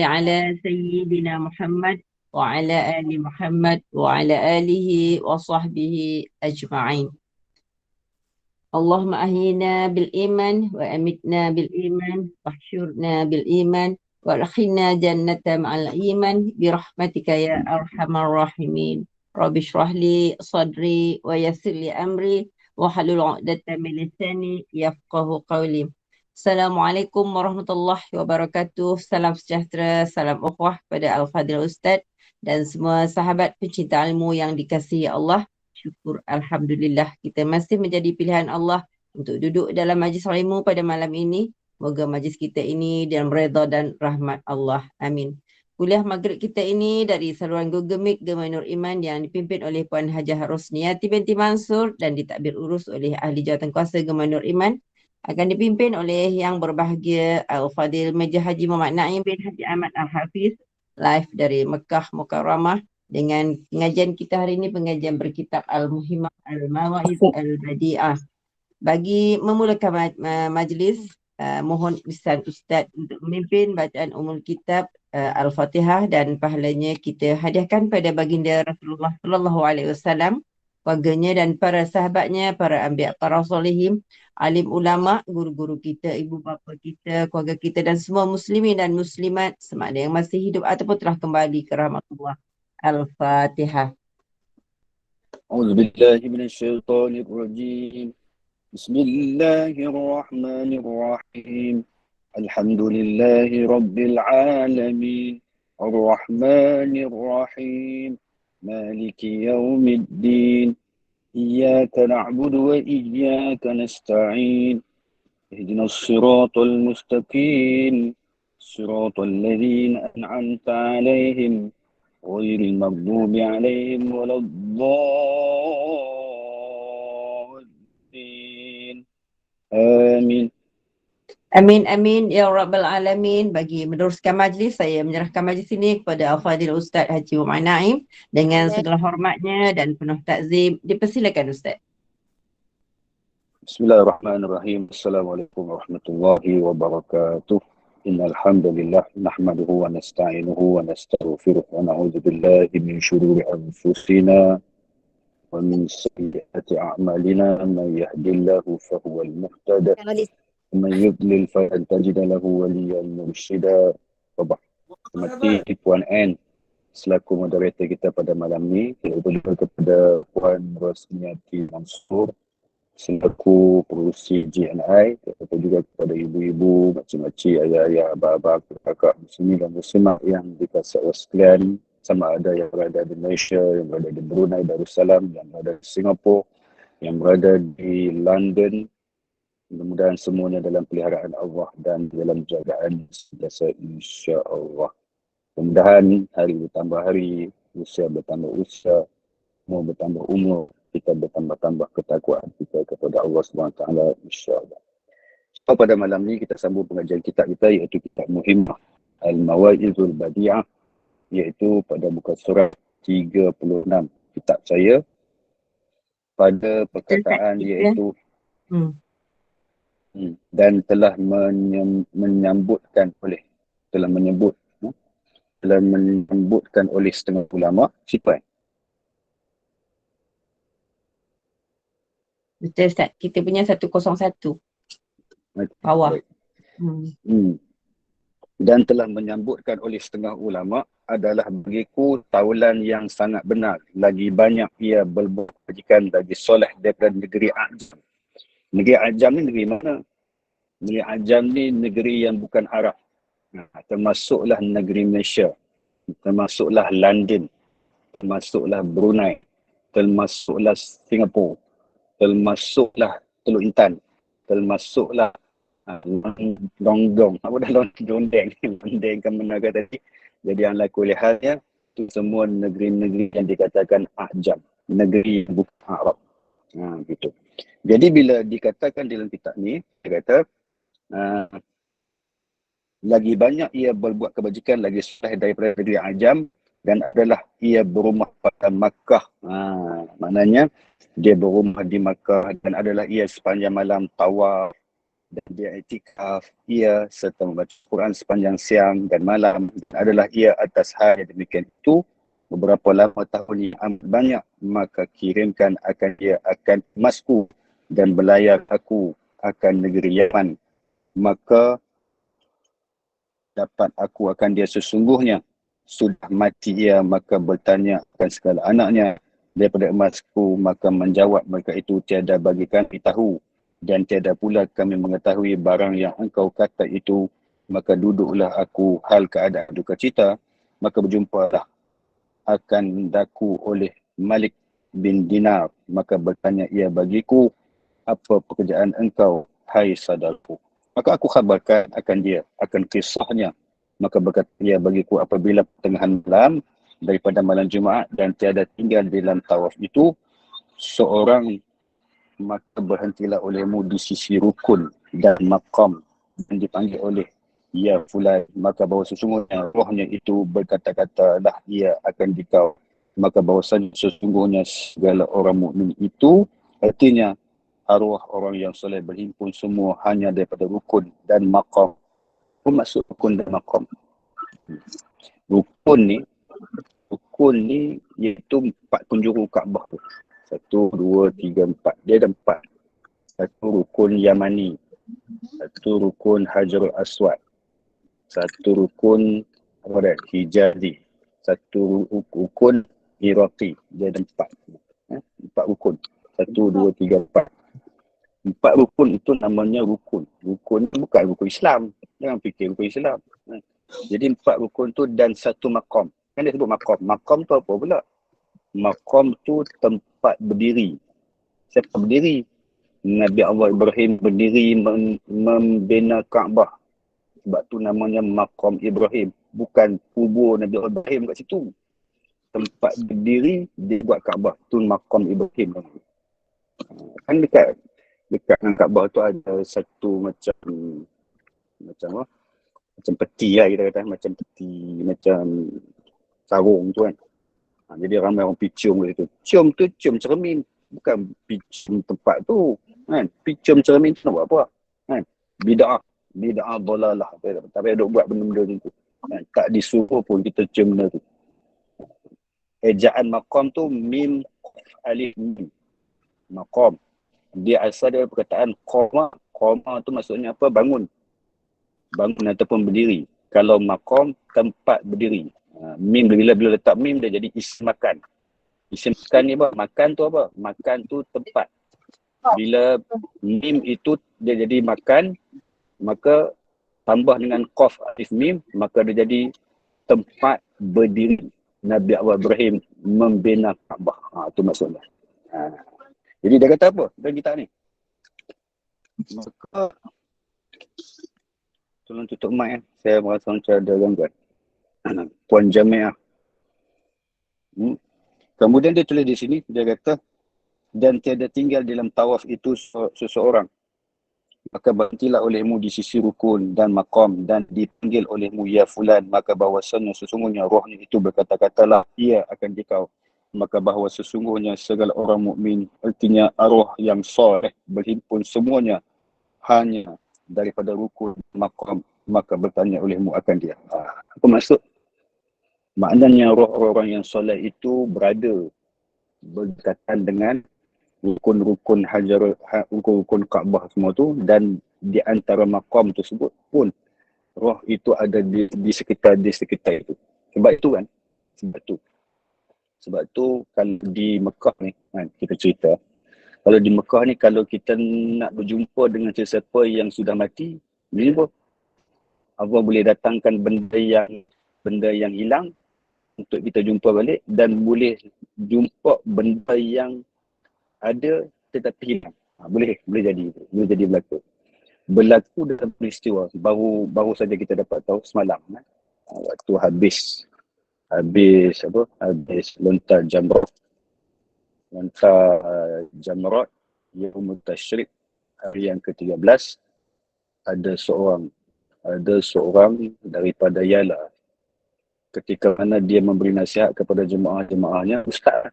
على سيدنا محمد وعلى آل محمد وعلى آله وصحبه أجمعين. اللهم أحينا بالإيمان وأمتنا بالإيمان واحشرنا بالإيمان وادخلنا جنة مع الإيمان برحمتك يا أرحم الراحمين. رب اشرح لي صدري ويسر لي أمري واحلل عقدة من لساني يفقه قولي. Assalamualaikum warahmatullahi wabarakatuh. Salam sejahtera, salam ukhuwah pada Al-Fadhil Ustaz dan semua sahabat pencinta ilmu yang dikasihi Allah. Syukur Alhamdulillah kita masih menjadi pilihan Allah untuk duduk dalam majlis ilmu pada malam ini. Moga majlis kita ini dalam redha dan rahmat Allah. Amin. Kuliah maghrib kita ini dari saluran Google Meet Gemah Nur Iman yang dipimpin oleh Puan Hajah Rosniati binti Mansur dan ditadbir urus oleh Ahli Jawatankuasa Gemah Nur Iman, akan dipimpin oleh yang berbahagia Al-Fadhil Majlis Haji Muhammad Naim bin Haji Ahmad Al-Hafiz, live dari Mekah Mukarramah, dengan pengajian kita hari ini, pengajian berkitab Al-Muhimmah Al-Mawa'idh Al-Badi'ah. Bagi memulakan majlis, mohon izin Ustaz untuk memimpin bacaan umul kitab Al-Fatihah, dan pahalanya kita hadiahkan pada baginda Rasulullah sallallahu alaihi wasallam, keluarganya dan para sahabatnya, para anbiya, para solihin, alim ulama, guru-guru kita, ibu bapa kita, keluarga kita dan semua muslimin dan muslimat sama ada yang masih hidup ataupun telah kembali ke rahmatullah. Al-Fatihah. أعوذ بالله من الشيطان الرجيم. بسم الله الرحمن الرحيم. الحمد لله رب العالمين الرحمن الرحيم مالك يوم الدين إياك نعبد وإياك نستعين اهدنا الصراط المستقيم صراط الذين أنعمت عليهم غير المغضوب عليهم ولا الضالين آمين. Amin, amin, ya Rabbal Alamin. Bagi meneruskan majlis, saya menyerahkan majlis ini kepada Al-Fadhil Ustaz Haji Muhammad Naim dengan segala hormatnya dan penuh takzim. Dipersilakan Ustaz. Bismillahirrahmanirrahim. Assalamualaikum warahmatullahi wabarakatuh. Innal hamdalillah nahmaduhu wa nasta'inuhu wa nastaghfiruh wa na'udzu billahi min shururi anfusina wa min sayyiati a'malina. Man yahdihillahu fahuwal muhtadi wa man yudlil falan tajida lahu waliyyan mursyida. Wa ba'd. Puan N selaku moderator kita pada malam ni, kita berterima kepada Puan Rosniati Mansur selaku pengurusi GNI, atau juga kepada ibu-ibu, makcik-makcik, ayah-ayah, abah-abah, kakak muslimin dan muslimat yang dikasihi Allah sekalian, sama ada yang berada di Malaysia, yang berada di Brunei Darussalam, yang berada di Singapura, yang berada di London. Mudah-mudahan semuanya dalam peliharaan Allah dan dalam jagaan sentiasa insya-Allah. Mudah-mudahan hari bertambah hari, usia bertambah usia, umur bertambah umur, kita bertambah-tambah ketakwaan kita kepada Allah SWT, insya-Allah. So, pada malam ni kita sambung pengajian kitab kita, iaitu kitab Muhimmah Al-Mawa'idh Al-Badi'ah, iaitu pada muka surat 36 kitab saya, pada perkataan iaitu dan telah menyebutkan oleh setengah ulama. Siapa? Betul Ustaz, kita punya 101 bawah. Dan telah menyambutkan oleh setengah ulama adalah bagiku taulan yang sangat benar. Lagi banyak ia berbuat kebajikan lagi soleh daripada negeri Ajam. Negeri Ajam ni negeri mana? Negeri Ajam ni negeri yang bukan Arab. Termasuklah negeri Malaysia, termasuklah London, termasuklah Brunei, termasuklah Singapura, termasuklah Teluk Intan, termasuklah Dongdong, apa dah Londeng kan menaga tadi. Jadi yang laku lihatnya itu semua negeri-negeri yang dikatakan Ajam, negeri yang bukan Arab. Gitu. Jadi bila dikatakan dalam kitab ni, dia kata lagi banyak ia berbuat kebajikan lagi soleh daripada negeri Ajam, dan adalah ia berumah pada Makkah. Maknanya dia berumah di Makkah, dan adalah ia sepanjang malam tawaf dan dia iktikaf, ia serta membaca Quran sepanjang siang dan malam adalah ia atas hal yang demikian itu beberapa lama tahun yang amat banyak, maka kirimkan akan dia akan emasku dan belayar aku akan negeri Yaman, maka dapat aku akan dia sesungguhnya sudah mati ia, maka bertanya akan segala anaknya daripada emasku, maka menjawab mereka itu, tiada bagi kami tahu dan tiada pula kami mengetahui barang yang engkau kata itu. Maka duduklah aku hal keadaan duka cita, maka berjumpalah akan daku oleh Malik bin Dinar, maka bertanya ia bagiku, apa pekerjaan engkau, hai saudaraku? Maka aku khabarkan akan dia, akan kisahnya. Maka berkata ia bagiku, apabila pertengahan malam daripada malam Jumaat dan tiada tinggal di dalam tawaf itu seorang, maka berhentilah olehmu di sisi rukun dan maqam dan dipanggil oleh ya fulan, maka bahawa sesungguhnya rohnya itu berkata-kata lah ia akan dikau, maka bahawasanya sesungguhnya segala orang mukmin itu, artinya arwah orang yang soleh berhimpun semua hanya daripada rukun dan maqam. Apa maksud rukun dan maqam? Rukun ni, iaitu 4 penjuru Kaabah tu. 1, 2, 3, 4. Dia ada 4. Satu rukun Yamani, satu rukun Hajarul Aswad, satu rukun Hijazi, satu rukun Iraqi. Dia ada 4. 4 rukun. 1, 2, 3, 4. 4 rukun itu namanya rukun. Rukun ni bukan rukun Islam. Jangan fikir rukun Islam. Jadi 4 rukun tu dan satu maqam. Kan dia sebut maqam. Maqam tu apa pula? Maqam tu tempat berdiri. Siapa berdiri? Nabi Allah Ibrahim berdiri membina Kaabah. Sebab tu namanya Maqam Ibrahim. Bukan kubur Nabi Allah Ibrahim kat situ. Tempat berdiri dia buat Kaabah. Tu Maqam Ibrahim. Kan dekat dengan Kaabah tu ada satu macam apa? Macam peti lah kita kata. Macam peti, macam sarung tu kan. Jadi ramai orang pergi cium kat situ. Cium tu cium cermin. Bukan cium tempat tu. Kan? Cium cermin tu nak buat apa? Kan? Bida'ah dolalah. Tapi duk buat benda-benda tu. Kan? Tak disuruh pun kita cium benda tu. Ejaan maqam tu mim alif mim. Maqam. Dia asal dari perkataan qama. Qama tu maksudnya apa? Bangun. Bangun ataupun berdiri. Kalau maqam, tempat berdiri. Mim, bila letak mim dia jadi isim makan. Isim makan ni apa? Makan tu apa? Makan tu tempat. Bila mim itu dia jadi makan, maka tambah dengan qaf alif mim, maka dia jadi tempat berdiri. Nabi Allah Ibrahim membina Kaabah. Itu maksudnya. Jadi dia kata apa dalam kitab ni? Maka tolong tutup mic. Saya merasa macam ada gangguan. Puan Jamiah. Kemudian dia tulis di sini, dia kata, dan tiada tinggal dalam tawaf itu seseorang, maka berhentilah olehmu di sisi rukun dan maqam dan dipanggil olehmu ya fulan, maka bahawasanya sesungguhnya rohnya itu berkata-katalah ia akan dikau, maka bahawa sesungguhnya segala orang mukmin, artinya arwah yang soleh berhimpun semuanya hanya daripada rukun maqam, maka bertanya olehmu akan dia. Apa maksud? Maknanya roh orang yang soleh itu berada berdekatan dengan rukun-rukun rukun Kaabah semua tu, dan di antara maqam tersebut pun roh itu ada di sekitar itu. Sebab tu kalau di Mekah ni kita cerita, kalau di Mekah ni kalau kita nak berjumpa dengan sesiapa yang sudah mati, Allah boleh datangkan benda yang hilang untuk kita jumpa balik, dan boleh jumpa benda yang ada tetapi hilang. Boleh jadi berlaku dalam peristiwa baru saja kita dapat tahu semalam, waktu habis lontar jamrat Yaumut Tasyrik, hari yang ke-13, ada seorang daripada Yala, ketika mana dia memberi nasihat kepada jemaah-jemaahnya, Ustaz.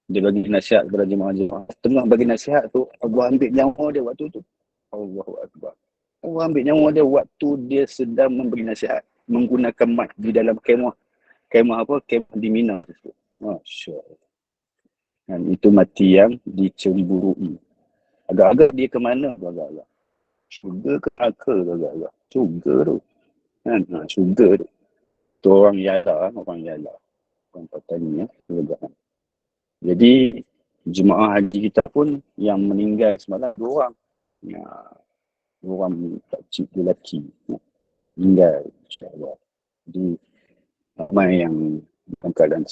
Dia bagi nasihat kepada jemaah-jemaah. Tengah bagi nasihat tu, Allah ambil nyawa dia waktu tu. Allahu Akbar. Allah ambil nyawa dia waktu dia sedang memberi nasihat menggunakan mic di dalam kemah. Kemah apa? Kemah di Mina. Masya Allah. Dan itu mati yang dicemburui. Agak-agak dia ke mana? Agak-agak. Syurga ke neraka? Agak-agak. Syurga tu. Kan? Syurga tu. Tu orang yala. Orang Patani. Jadi, jemaah haji kita pun yang meninggal semalam 2 orang. Ya, 2 orang pakcik lelaki. Meninggal. InsyaAllah. Jadi, ramai yang dalam keadaan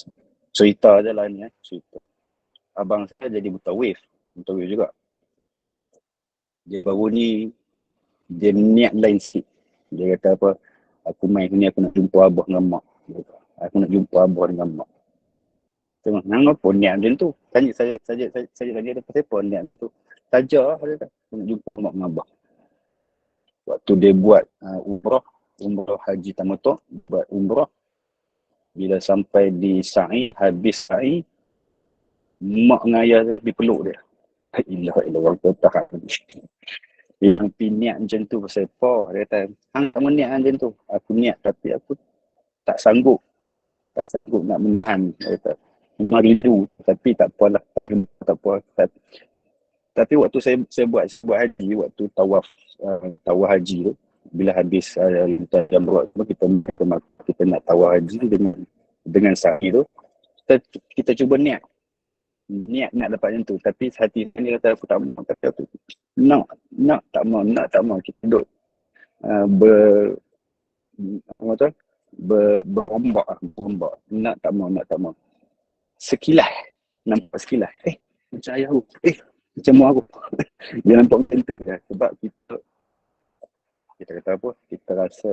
cerita je lah ni. Cerita. Abang saya jadi mutawif juga. Dia baru ni, dia niat lain sikit. Dia kata apa, aku main sini aku nak jumpa abah dengan mak. Aku nak jumpa abah dengan mak. Tengok, apa niat macam tu? Tanya saya tanya dia pasal apa niat tu. Saja dia kata, aku nak jumpa mak dengan abah. Waktu dia buat umrah haji tamattu, buat umrah, bila sampai di sa'i, habis sa'i, mak dengan ayah dipeluk dia. La ilaha illallah, tahan. Yang niat macam tu pasal apa? Dia kata, hang tak niat macam tu. Aku niat tapi aku tak sanggup nak menahan. Dia kata, memang rindu tapi tak apalah. Tak apa. Tapi waktu saya buat haji, waktu tawaf haji tu, bila habis jamrah kita nak tawaf haji dengan sa'i tu, kita cuba niat nak dapat macam tu, tapi hati saya kata aku tak mahu, kata aku nak tak mahu kita duduk berombak nak tak mahu sekilas nampak sekilas macam ayah aku, macam mak aku. Dia nampak macam tu lah. Sebab kita kata apa, kita rasa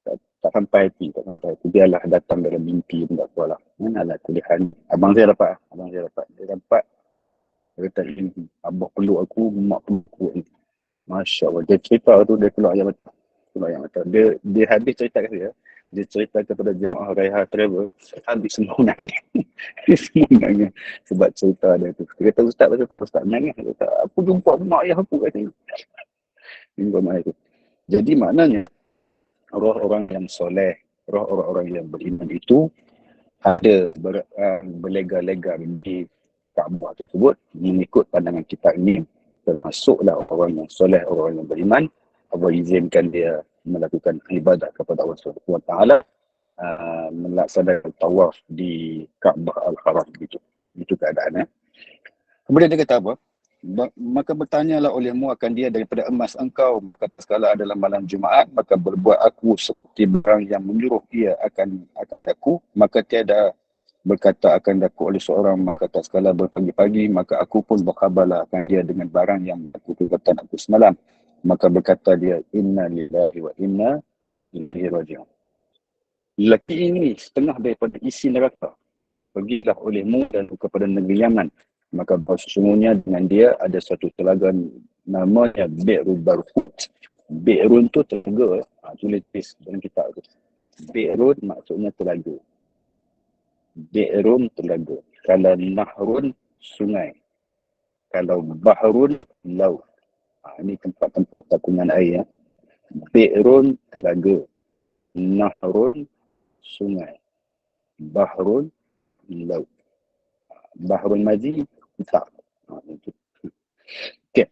tak sampai hati. Biarlah datang dalam mimpi pun tak apalah. Manalah tulihan. Abang saya dapat. Dia dapat. Dia kata, abah peluk aku, mak peluk aku. Masya Allah. Dia cerita tu, dia keluar ayam mata. Dia habis cerita kat saya. Dia cerita kepada jemaah Raiha Travel. Habis semua nangis. Semua nangis. Sebab cerita dia tu. Dia kata, Ustaz nangis. Dia kata, aku jumpa mak ayah aku kat sini. Jumpa mak ayah tu. Jadi maknanya, roh orang yang soleh, roh orang-orang yang beriman itu ada berlega-lega di Kaabah tersebut mengikut pandangan kita ini, termasuklah orang yang soleh, orang yang beriman. Allah izinkan dia melakukan ibadat kepada Allah Subhanahu Wa Taala, melaksanakan tawaf di Kaabah Al-Haram begitu. Itu keadaannya. Kemudian dia kata apa? Maka bertanyalah olehmu akan dia daripada emas engkau, kata sekala adalah malam Jumaat, maka berbuat aku seperti barang yang menyuruh ia akan aku, maka tiada berkata akan daku oleh seorang, maka tak sekala berpagi-pagi, maka aku pun berkhabarlah akan dia dengan barang yang aku katakan aku semalam. Maka berkata dia, inna lillahi wa inna ilaihi raji'un. Lelaki ini setengah daripada isi neraka. Pergilah olehmu dan kepada negeri Yaman. Maka sesungguhnya dengan dia ada satu telaga namanya Bi'run Barhut. Bi'run tu telaga. Tulis dalam kitab tu. Bi'run maksudnya telaga. Bi'run telaga. Kalau Nahrun sungai. Kalau Bahrun laut. Ini tempat-tempat takungan air. Bi'run telaga. Nahrun sungai. Bahrun laut. Bahrul Mazi tak. Okay.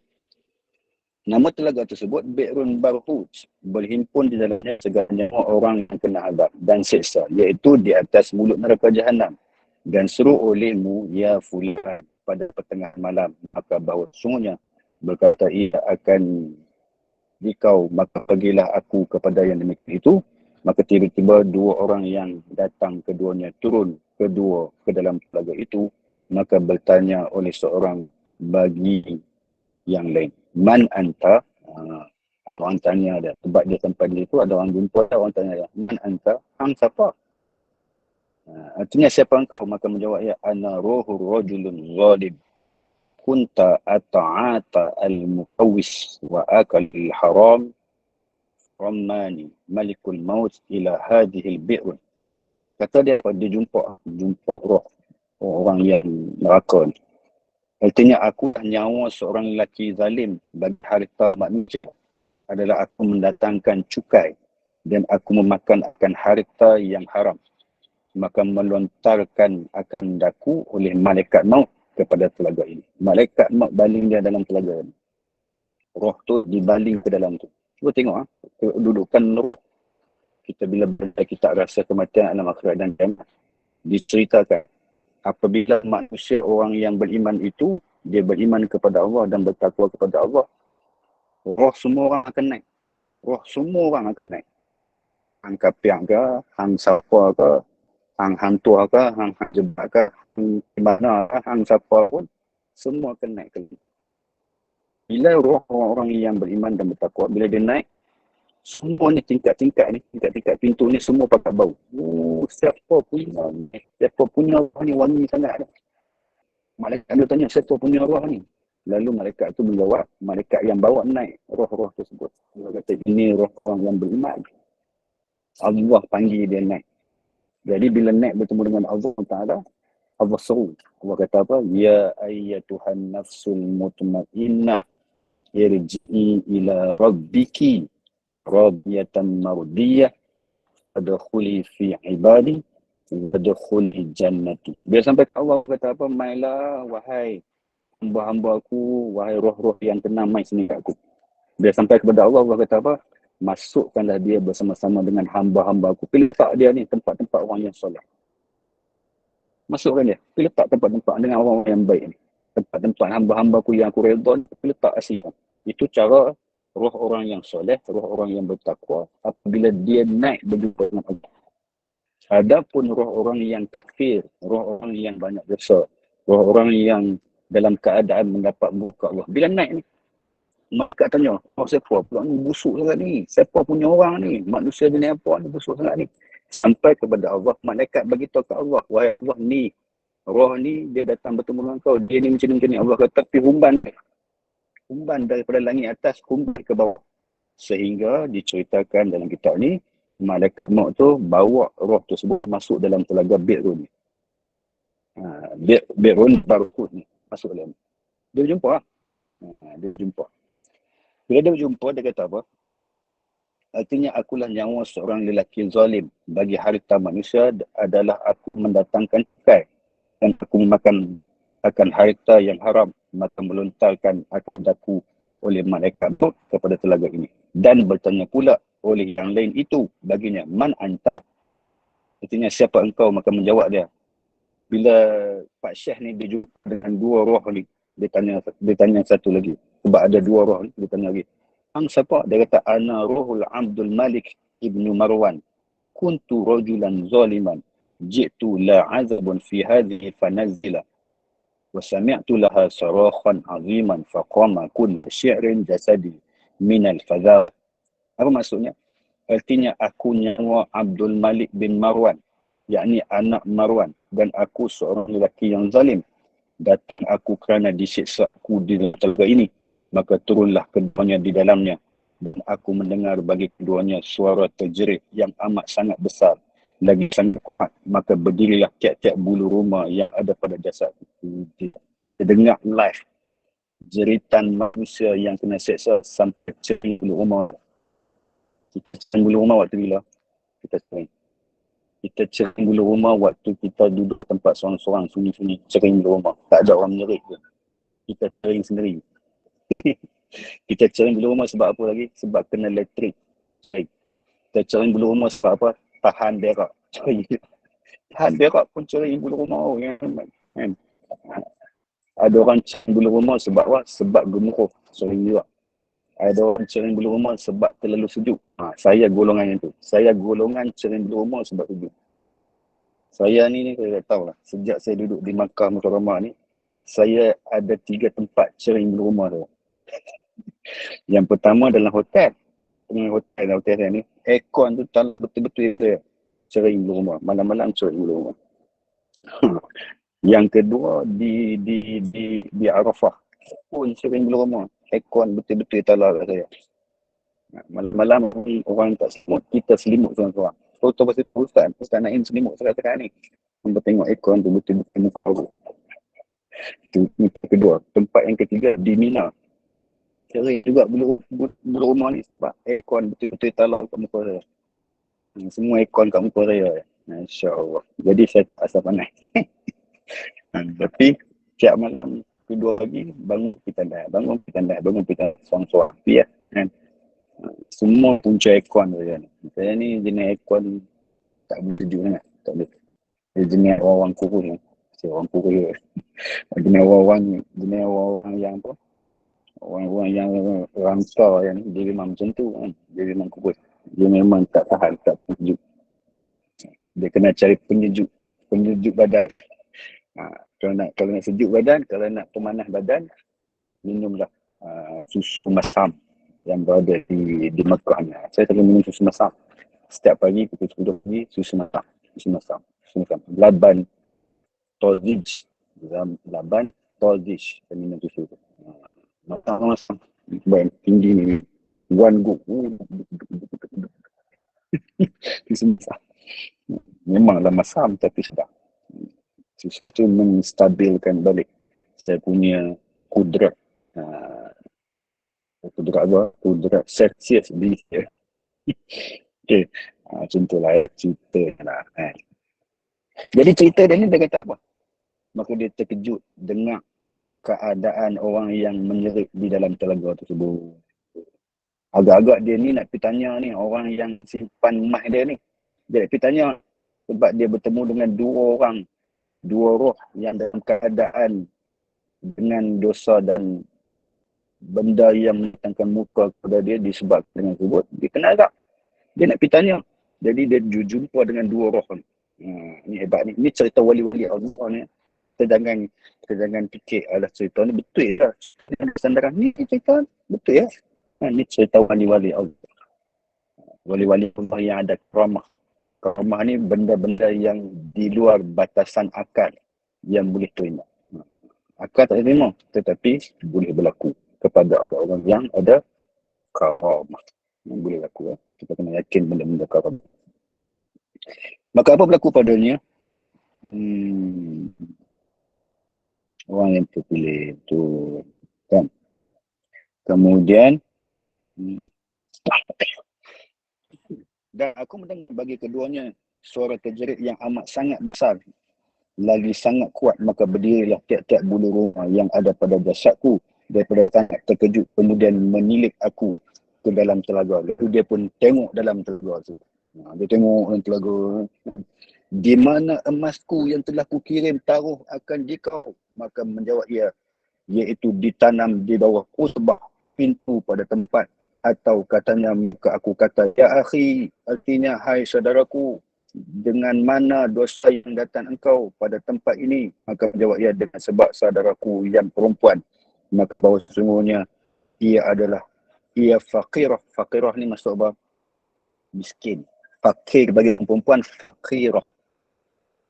Nama telaga tersebut Bi'run Barhut, berhimpun di dalamnya segala nyawa orang yang kena azab dan siksa, iaitu di atas mulut neraka jahanam. Dan seru olehmu ya fulan pada pertengahan malam, maka bahawa sungguhnya berkata ia akan dikau, maka pergilah aku kepada yang demikian itu. Maka tiba-tiba 2 orang yang datang keduanya turun kedua ke dalam telaga itu. Maka bertanya oleh seorang bagi yang lain, man anta? Orang tanya dia, sebab dia tempat dia itu ada orang jumpa, orang tanya dia, man anta? Hang siapa? Artinya siapa engkau? Maka menjawab, ya ana ruhur rajulun zalim kunta ata'ata al-muqawwis wa akal al-haram Rammani malikul maut ila hadihil bi'run. Kata dia, dia jumpa roh orang yang neraka ni. Artinya akulah nyawa seorang lelaki zalim bagi harta manusia adalah aku mendatangkan cukai dan aku memakan akan harta yang haram. Maka melontarkan akan daku oleh malaikat maut kepada telaga ini. Malaikat maut baling dia dalam telaga ini. Roh tu dibaling ke dalam tu. Cuba tengok kedudukan roh kita bila kita rasa kematian alam akhirat dan kiamat. Diceritakan apabila manusia orang yang beriman itu dia beriman kepada Allah dan bertakwa kepada Allah, roh semua orang akan naik. Roh semua orang akan naik. Hang kapiak ke, hang siapa ke, hang hantu ke, hang jebak ke, hang mana ke, hang siapa pun, semua akan naik ke langit. Bila roh orang-orang yang beriman dan bertakwa, bila dia naik, semua ni tingkat-tingkat pintu ni semua pakai bau. Siapa punya roh ni wangi sangat. Malaikat dia tanya, siapa punya roh ni? Lalu malaikat tu menjawab, malaikat yang bawa naik roh-roh tersebut. Dia kata, ini roh orang yang beriman. Allah panggil dia naik. Jadi bila naik bertemu dengan Allah Ta'ala, Allah seru. Allah kata apa? Ya ayyatuhan nafsul mutmainnah irji'i ila rabbiki radiyatan mardiyah adkhuli fi ibadi adkhuli jannati. Bila sampai Allah kata apa? Mailah wahai hamba-hamba aku, wahai roh-roh yang tenang, mai sini kat aku. Bila sampai kepada Allah, Allah kata apa? Masukkanlah dia bersama-sama dengan hamba-hamba aku. Pilih letak dia ni tempat-tempat orang yang soleh. Masukkan dia. Pilih letak tempat-tempat dengan orang yang baik ni. Tempat-tempat hamba-hamba aku yang aku redha ni, pilih letak asli. Itu cara roh orang yang soleh, roh orang yang bertakwa, apabila dia naik berjumpa dengan Allah. Adapun roh orang yang kafir, roh orang yang banyak dosa, roh orang yang dalam keadaan mendapat muka Allah. Bila naik ni, malaikat tanya, siapa pula ni busuk sangat ni? Siapa punya orang ni? Manusia jenis apa ni busuk sangat ni? Sampai kepada Allah, malaikat beritahu ke Allah, wahai Allah ni, roh ni dia datang bertemu dengan kau, dia ni macam ni. Allah kata, tapi humban daripada langit atas, humban ke bawah. Sehingga diceritakan dalam kitab ni, malaikat maut tu bawa roh tersebut masuk dalam telaga Bi'run. Bi'run Barukut ni, masuk dalam. Dia jumpa. Dia jumpa. Bila dia berjumpa, dia kata apa? Artinya akulah nyawa seorang lelaki zalim. Bagi harta manusia adalah aku mendatangkan cukai. Dan aku memakan akan harta yang haram. Maka melontarkan akan daku oleh malaikat maut kepada telaga ini. Dan bertanya pula oleh yang lain itu baginya. Man anta? Artinya siapa engkau? Maka menjawab dia. Bila Pak Syekh ni dia jumpa dengan dua roh ni. Dia tanya satu lagi. Sebab ada dua roh ni, dia tanya lagi. Hang siapa? Dia kata, ana rohul Abdul Malik ibnu Marwan. Kuntu rajulan zaliman. Ji'tu la azabun fi hadhihi fanazila. Wa sami'tu laha sarakhan aziman. Faqama kull syi'rin jasadi minal fadhar. Apa maksudnya? Artinya aku nyawa Abdul Malik bin Marwan. Yakni anak Marwan. Dan aku seorang lelaki yang zalim. Datang aku kerana disiksa aku di telaga ini. Maka turunlah keduanya di dalamnya. Dan aku mendengar bagi keduanya suara terjerit yang amat sangat besar. Lagi sangat kuat. Maka berdirilah tiap-tiap bulu rumah yang ada pada jasad itu. Dia dengar live jeritan manusia yang kena seksa sampai cering bulu rumah. Kita cering bulu rumah waktu bila? Kita cering bulu rumah waktu kita duduk tempat seorang-seorang, sunyi-sunyi, cering bulu rumah. Tak ada orang menyerik je. Kita cering sendiri. Kita cering bulu rumah sebab apa lagi? Sebab kena elektrik. Kita cering bulu rumah sebab apa? Tahan berak. Tahan berak pun cering bulu rumah. Kan? Ada orang cering bulu rumah sebab apa? Sebab gemuruh. Cering berak. Ada orang cering bulu rumah sebab terlalu sejuk. Saya golongan yang tu. Saya golongan cering bulu rumah sebab sejuk. Saya ni saya tak tahu lah. Sejak saya duduk di Makkah Mukarramah ni, saya ada 3 tempat cering bulu rumah tu. Yang pertama dalam hotel. Hotel saya ni, aircon tu betul-betul saya cering bulu rumah. Malam-malam cering bulu rumah. Yang kedua di Arafah. Pun cering bulu rumah. Aircon betul-betul talak kat saya. Malam-malam orang tak selimut, kita selimut seorang-seorang. Tahu pasal Ustaz Naim selimut sekarang ni. Sampai tengok aircon tu betul-betul muka aku. Itu tempat kedua. Tempat yang ketiga di Mina. Kering juga bulu rumah ni sebab aircon betul-betul talau kat muka saya. Semua aircon kat muka saya. InsyaAllah. Jadi saya tak rasa panas. Tapi siap malam kedua lagi bangun pergi tandai. Suang-suang. Ya. Kan? Semua punca aircon saya ni. Saya ni jenis aircon tak boleh sejuk sangat. Tak boleh. Dia jenis orang-orang kurus ni. Orang kurus. Jenis orang-orang yang apa? Orang-orang yang rangka yang dia memang macam tu kan. Dia memang kurus. Dia memang tak tahan, tak sejuk. Dia kena cari penyejuk badan. Kalau nak sejuk badan, kalau nak pemanas badan, minumlah susu masam yang berada di Mekah ni. Saya selalu minum susu masam. Setiap pagi pukul 10 pagi susu masam. Laban Toldish. Saya minum susu tu. Masam. Baik tinggi ni. One go. Susu masam. Memanglah masam tapi sedap. Susu tu menstabilkan balik saya punya kudrat. Kudrat Celsius di saya. Okay. Macam tu lah cerita lah. Jadi cerita dia ni dia kata apa? Maka dia terkejut dengar keadaan orang yang menyerit di dalam telaga tersebut. Agak-agak dia ni nak pergi tanya ni orang yang simpan emas dia ni. Dia nak pergi tanya sebab dia bertemu dengan dua roh yang dalam keadaan dengan dosa dan benda yang menentangkan muka kepada dia disebabkan dengan tersebut. Dia kenal tak? Dia nak pergi tanya. Jadi dia jumpa dengan dua roh ni. Ni hebat ni. Ni cerita wali-wali Allah ni. Kita jangan fikir alah cerita ni betul ya. Sandaran ni cerita betul ya. Ni cerita wali-wali Allah. Wali-wali Allah yang ada karamah. Karamah ni benda-benda yang di luar batasan akal yang boleh terima. Akal tak terima tetapi boleh berlaku kepada orang yang ada karamah. Yang boleh berlaku ya. Kita kena yakin benda-benda karamah. Maka apa berlaku padanya? Orang yang terpilih tu kan. Kemudian dan aku mendengar bagi keduanya suara terjerit yang amat sangat besar lagi sangat kuat, maka berdirilah tiap-tiap bulu rumah yang ada pada jasadku daripada sangat terkejut, kemudian menilik aku ke dalam telaga. Lalu dia pun tengok dalam telaga tu. Dia tengok dalam telaga. Di mana emasku yang telah kukirim taruh akan dikau? Maka menjawab ia, iaitu ditanam di bawah usbah pintu pada tempat. Atau katanya, maka aku kata, ya akhi, artinya hai saudaraku, dengan mana dosa yang datang engkau pada tempat ini? Maka menjawab ia, dengan sebab saudaraku yang perempuan. Maka bahawa sesungguhnya ia faqirah. Faqirah ni maksud apa? Miskin. Fakir bagi perempuan, faqirah.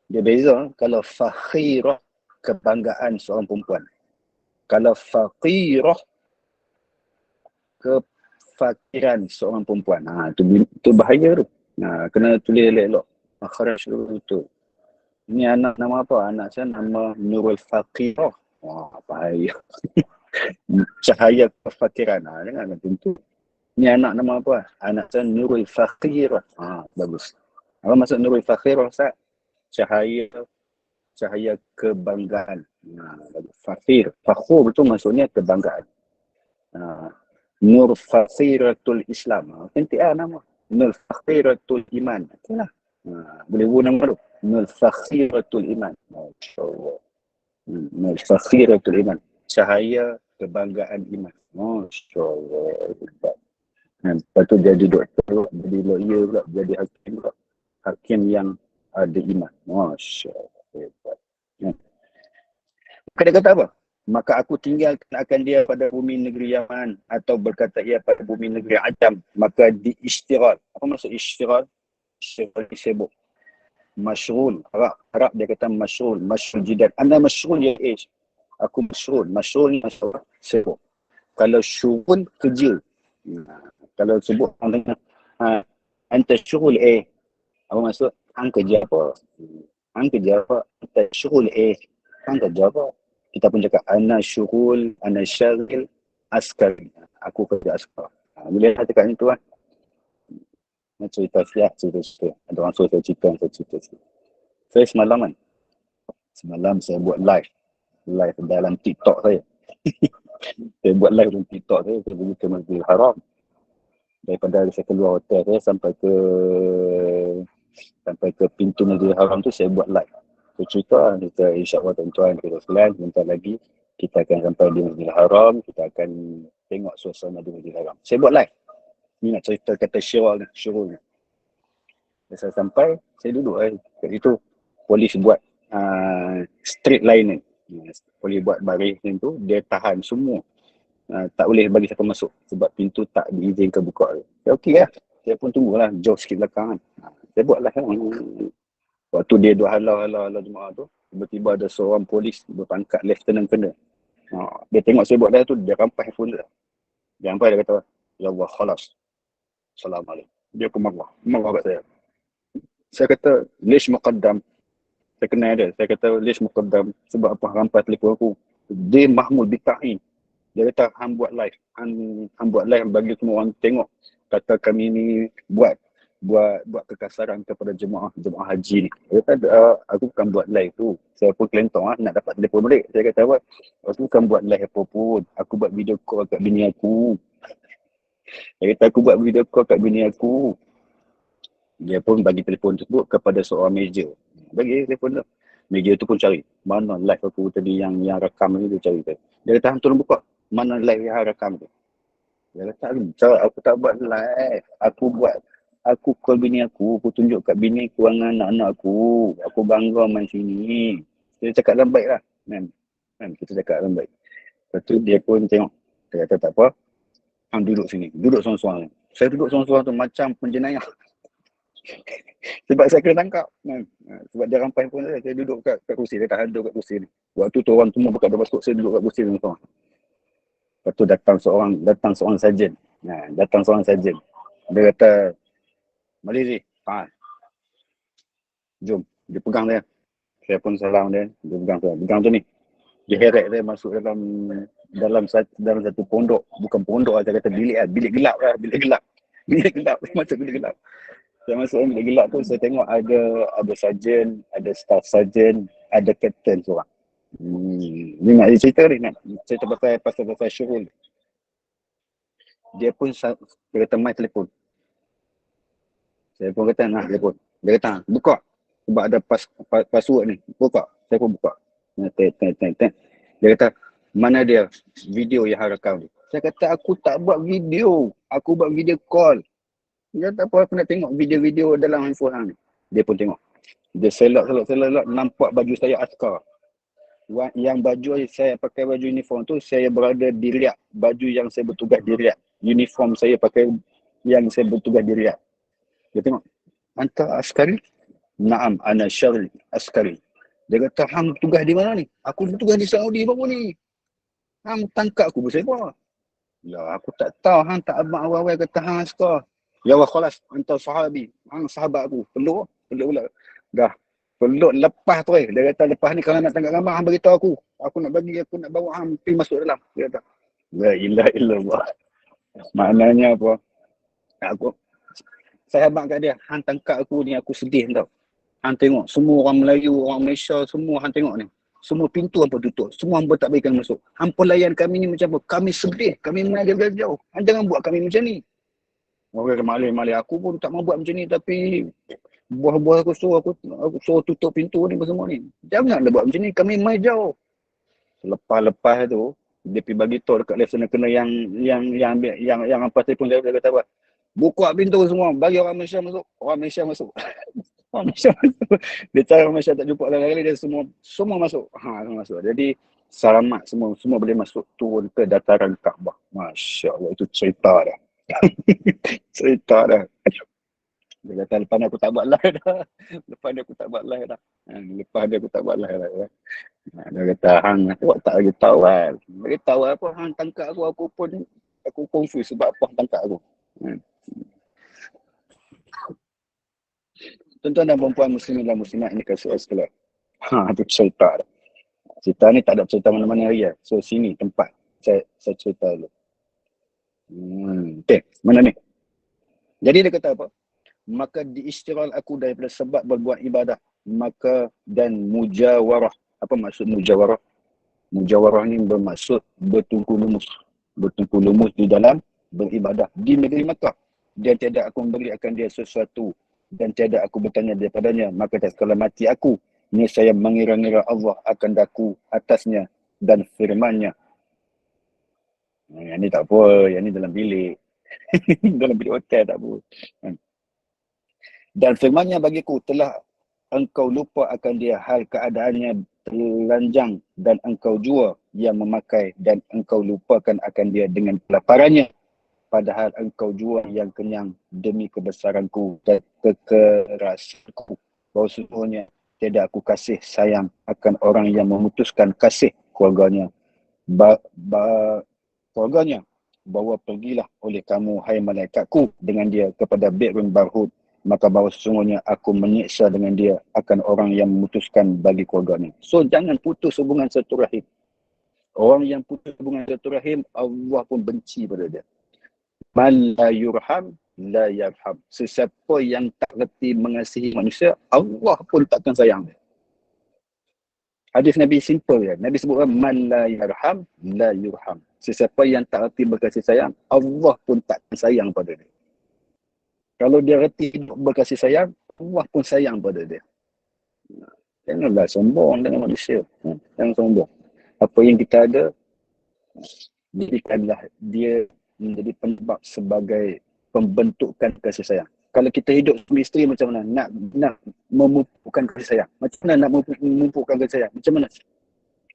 Dia beza kalau fakhirah kebanggaan seorang perempuan. Kalau faqirah kefakiran seorang perempuan. Itu bahaya tu. Kena tulis elok-elok. Makhraj tu. Ini anak nama apa? Anak saya nama Nurul Faqirah. Bahaya. Cahaya kefakiran. Jangan tentu. Ini anak nama apa? Anak saya Nurul Faqirah. Bagus. Apa maksud Nurul Faqirah, Ustaz? Cahaya kebanggaan. Fakhir. Fakhur itu maksudnya kebanggaan. Nur Fakhiratul Islam. Cantik nama. Nur Fakhiratul Iman. Itulah. Boleh buat nama tu. Nur Fakhiratul Iman. MasyaAllah. Nur Fakhiratul Iman. Cahaya kebanggaan iman. MasyaAllah. Lepas tu jadi doktor, jadi lawyer pula, jadi hakim pula. Hakim yang ada iman. MasyaAllah. Dia kata apa? Maka aku tinggalkan akan dia pada bumi negeri Yaman, atau berkata ia pada bumi negeri Ajam. Maka diistighal. Apa maksud istighal? Istighal disebut. Masyrul. Arab dia kata masyrul. Masyrul jidat. Anda masyrul ya ish. Aku masyrul. Masyrul ni maksud sibuk. Kalau syurul kerja. Kalau sebut anta syurul apa maksud? Hang kerja apa? Hang kerja apa? Anta syurul hang kerja apa? Kita pun cakap ana syurul, ana syaril, askari. Aku kerja askar. Bila saya cakap itu kan, cerita siap, cerita. Ada orang suruh saya cerita. Saya semalam saya buat live dalam TikTok saya. Saya buat live dalam TikTok saya pergi ke Masjidil Haram. Daripada saya keluar hotel saya sampai ke pintu Masjidil Haram tu saya buat live. Saya cerita insya-Allah tuan-tuan kita sekalian, bentar lagi kita akan sampai di Masjidil Haram, kita akan tengok suasana di Masjidil Haram. Saya buat live. Ni nak cerita kata syurul ni. Saya sampai, saya duduk kat situ. Polis buat street lining. Polis buat baris tu, dia tahan semua. Tak boleh bagi siapa masuk sebab pintu tak diizinkan buka. Ya okey lah. Saya pun tunggulah jauh sikit belakang kan. Saya buatlah kan. Waktu dia duk halau jemaah tu, tiba-tiba ada seorang polis berpangkat lieutenant colonel. Dia tengok saya buat dah tu, dia rampas handphone dia. Dia rampas, dia kata, "Ya Allah, khalas. Assalamualaikum." Dia pun marah kat saya. Saya kata, "Lish muqaddam." Saya kenal dia. Saya kata, "Lish muqaddam." Sebab apa rampas telefon aku? Dia Mahmud Bita'i. Dia kata, hang buat live. Hang buat live bagi semua orang tengok. Kata kami ni buat kekasaran kepada jemaah haji ni. Dia kata, aku bukan buat live tu. Saya pun kelentong nak dapat telefon balik. Saya kata, apa? Aku bukan buat live apa pun. Aku buat video call kat bini aku. Dia kata, aku buat video call kat bini aku. Dia pun bagi telefon tersebut kepada seorang meja. Bagi telefon tu. Meja tu pun cari. Mana live aku tadi yang rekam ni, dia cari. Dia kata, hang tolong buka. Mana live yang rekam tu? Dia kata, aku tak buat live. Aku call bini aku tunjuk kat bini aku dengan anak-anak aku. Aku bangga main sini. Dia cakap dalam baik lah. Kita cakap dalam baik. Lepas tu dia pun tengok. Dia kata, tak apa. Hang duduk sini. Duduk seorang-seorang. Saya duduk seorang-seorang tu macam penjenayah. Sebab saya kena tangkap. Sebab dia rampai pun saya duduk kat kursi. Dia tak ada kat kursi ni. Waktu tu orang semua buka masuk, saya duduk kat kursi ni. Lepas tu datang seorang sarjan. Dia kata, "Mari, jom." Dia pegang dia. Saya pun salam dia. Dia pegang tu. Pegang tu ni. Dia heret saya masuk dalam satu pondok. Bukan pondok lah, saya kata bilik lah. Bilik gelap lah. Masuk bilik gelap. Saya masuk bilik gelap tu, saya tengok ada sarjan, ada staff sarjan, ada kapten seorang. Ni nak cerita ni, nak cerita pasal syurul. Dia pun dia kata, "Mai telefon." Saya pun kata, "Nak telefon." Dia kata, "Buka. Sebab ada password ni. Buka." Saya pun buka. Dia kata, "Mana dia video yang rekam ni?" Saya kata, "Aku tak buat video. Aku buat video call." Dia kata, "Apa aku nak tengok video-video dalam handphone hang ni?" Dia pun tengok. Dia selok, nampak baju saya askar. Yang baju saya pakai baju uniform tu, saya berada di Riyadh. Baju yang saya bertugas di Riyadh. Uniform saya pakai yang saya bertugas di Riyadh. Dia tengok, "Anta askari?" "Naam, ana syaril askari." Dia kata, "Hang bertugas di mana ni?" "Aku bertugas di Saudi baru ni." "Hang tangkap aku bersama." "Ya, aku tak tahu. Hang tak abang awal-awal kata hang askar." "Ya Allah, khalas. Anta sahabi. Hang sahabat aku." Peluk pula. Dah. Peluk lepas tu. Dia kata, "Lepas ni kalau nak tangkap gambar, hang beritahu aku. Aku nak bawa hang pergi masuk dalam." Dia kata, la ilaha illallah. Maknanya apa? Saya abang kat dia, "Hang tangkap aku ni, aku sedih tau. Hang tengok, semua orang Melayu, orang Malaysia, semua hang tengok ni. Semua pintu hampa tutup. Semua hampa tak berikan masuk. Hampa layan kami ni macam apa? Kami sedih. Kami mengajar jauh. Hang jangan buat kami macam ni." Orang malih-malih. Aku pun tak mau buat macam ni, tapi buah-buah aku suruh tutup pintu ni semua ni. Janganlah buat macam ni. Kami mai jauh. Lepas tu, dia pergi bagi tahu dekat lieutenant kena yang hampa telefon dia kata apa? "Buka pintu semua. Bagi orang Malaysia masuk." Orang Malaysia masuk. Orang Malaysia masuk. Dia cari orang Malaysia tak jumpa kali dia semua masuk. Semua masuk. Jadi selamat semua boleh masuk turun ke dataran Kaabah. Masya Allah, itu cerita dah. Cerita dah. Dia kata, lepas ni aku tak buat live dah. Lepas ni aku tak buat live dah. Dia kata, "Hang awak tak lagi tahu kan." Bagi tahu apa, hang tangkap aku pun aku confuse sebab apa hang tangkap aku. Tuan-tuan dan puan-puan muslimin dan muslimat ini kasih sekalian. Itu cerita dah. Cerita ni tak ada cerita mana-mana lagi lah. So sini tempat saya cerita dulu. Okay, mana ni? Jadi dia kata apa? Maka diistiral aku daripada sebab berbuat ibadah. Maka dan mujawarah. Apa maksud mujawarah? Mujawarah ni bermaksud bertungku lumus. Bertungku lumus di dalam beribadah di negeri Makkah. Dan tiada aku memberi akan dia sesuatu. Dan tiada aku bertanya daripadanya. Maka tak sekala mati aku. Ini saya mengira-ngira Allah akan daku atasnya dan firmannya. Yang ni tak apa. Yang ni dalam bilik. Dalam bilik hotel tak apa. Dan firmannya bagiku, telah engkau lupa akan dia hal keadaannya telanjang dan engkau jua yang memakai dan engkau lupakan akan dia dengan kelaparannya. Padahal engkau jua yang kenyang demi kebesaranku dan kekerasanku. Bahawa sesungguhnya tiada aku kasih sayang akan orang yang memutuskan kasih keluarganya. Keluarganya. Bahawa pergilah oleh kamu, hai malaikatku, dengan dia kepada Bi'run Barhud. Maka bahawa sesungguhnya aku menyiksa dengan dia akan orang yang memutuskan bagi keluarganya. So jangan putus hubungan silaturahim. Orang yang putus hubungan silaturahim, Allah pun benci pada dia. Man la yurham, la yarham. Sesiapa yang tak reti mengasihi manusia, Allah pun takkan sayang dia. Hadis Nabi simple ya. Nabi sebut man la yarham, la yurham. Sesiapa yang tak reti berkasih sayang, Allah pun takkan sayang pada dia. Kalau dia reti berkasih sayang, Allah pun sayang pada dia. Janganlah sombong dengan manusia. Jangan sombong. Apa yang kita ada, jadikanlah dia menjadi penyebab sebagai pembentukan kasih sayang. Kalau kita hidup suami isteri macam mana? Nak memupukkan kasih sayang. Macam mana nak memupukkan kasih sayang? Macam mana?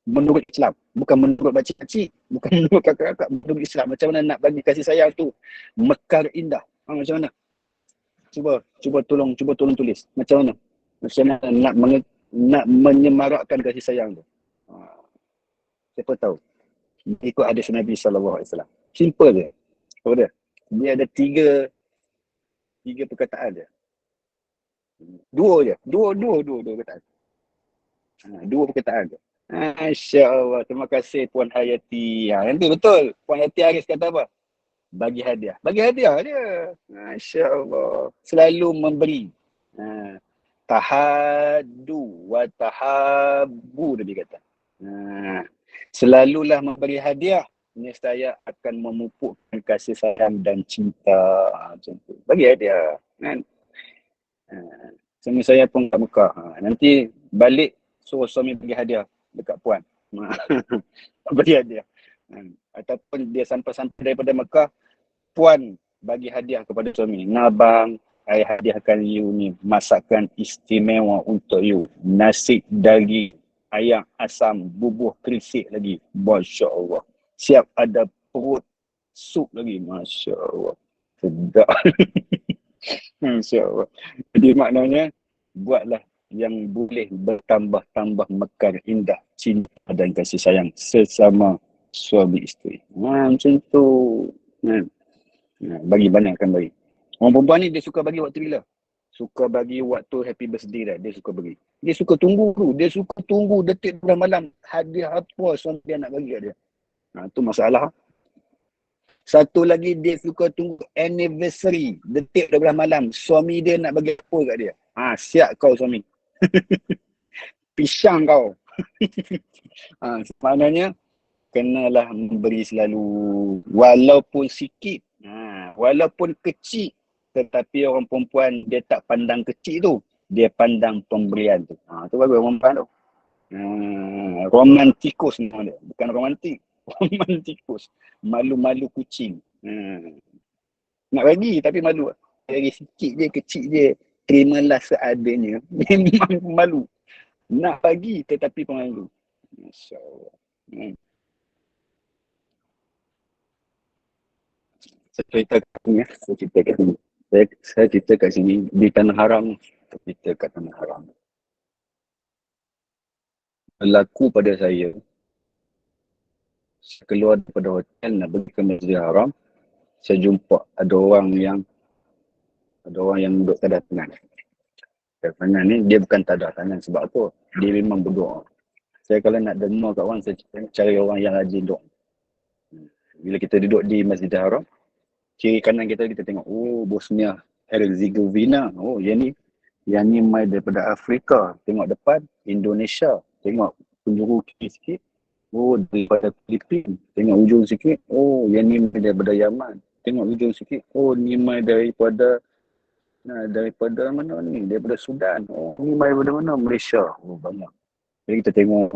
Menurut Islam. Bukan menurut pakcik-pakcik. Bukan menurut kakak-kakak. Menurut Islam. Macam mana nak bagi kasih sayang tu mekar indah? Macam mana? Cuba tolong tulis. Macam mana? Macam mana nak menyemarakkan kasih sayang tu? Siapa tahu? Ikut hadis Nabi SAW. Simple je. Apa dia? Dia ada tiga perkataan je. Dua perkataan. Dua perkataan je. Masya Allah. Terima kasih Puan Hayati. Nanti betul. Puan Hayati Haris kata apa? Bagi hadiah. Bagi hadiah dia. Masya Allah. Selalu memberi. Tahadu wa tahabu dia kata. Selalulah memberi hadiah. Nescaya akan memupukkan kasih sayang dan cinta. Macam tu. Bagi hadiah. Kan? Suami saya pun kat Mekah. Nanti balik suruh suami bagi hadiah dekat Puan. Bagi hadiah. Ataupun dia sampai-sampai daripada Mekah, Puan bagi hadiah kepada suami. Nabang, I hadiahkan you ni masakan istimewa untuk you. Nasi daging, ayam asam, bubuh kerisik lagi. Masya Allah. Siap ada perut sup lagi. Masya Allah. Sedap. Masya Allah. Jadi maknanya, buatlah yang boleh bertambah-tambah mekar indah cinta dan kasih sayang sesama suami isteri. Macam tu. Bagi banyakkan bagi. Orang perempuan ni dia suka bagi waktu bila? Suka bagi waktu happy birthday dia suka bagi. Dia suka tunggu tu. Dia suka tunggu detik bulan malam. Hadiah apa suami dia nak bagi kat dia. Tu masalah. Satu lagi dia suka tunggu anniversary. Detik 12 malam. Suami dia nak bagi apa kat dia. Siap kau suami. Pisang kau. Maknanya kenalah memberi selalu. Walaupun sikit. Walaupun kecil. Tetapi orang perempuan dia tak pandang kecil tu. Dia pandang pemberian tu. Tu bagus orang perempuan tu. Romantikus nama dia. Bukan romantik. Romantikus. Malu-malu kucing. Nak bagi tapi malu. Bagi sikit je, kecil je. Terimalah seadanya. Memang malu. Nak bagi tetapi pemalu. Masya Allah. Saya cerita kat sini. Saya cerita kat sini. Di Tanah Haram. Saya cerita kat Tanah Haram. Berlaku pada saya. Saya keluar daripada hotel nak pergi ke Masjidil Haram. Saya jumpa ada orang yang duduk tadah tangan. Tadah tangan ni dia bukan tadah tangan sebab apa? Dia memang berdoa. Saya kalau nak dengar kat orang, saya cari orang yang rajin doa. Bila kita duduk di Masjidil Haram, kiri kanan kita tengok, oh Bosnia Herzegovina, oh yang ni mai daripada Afrika. Tengok depan, Indonesia. Tengok penjuru kiri sikit, oh daripada Filipin. Tengok ujung sikit, oh yang ni mai daripada Yaman. Tengok ujung sikit, oh ni mai daripada mana ni, daripada Sudan. Oh ni mai daripada mana, Malaysia. Oh banyak. Jadi kita tengok,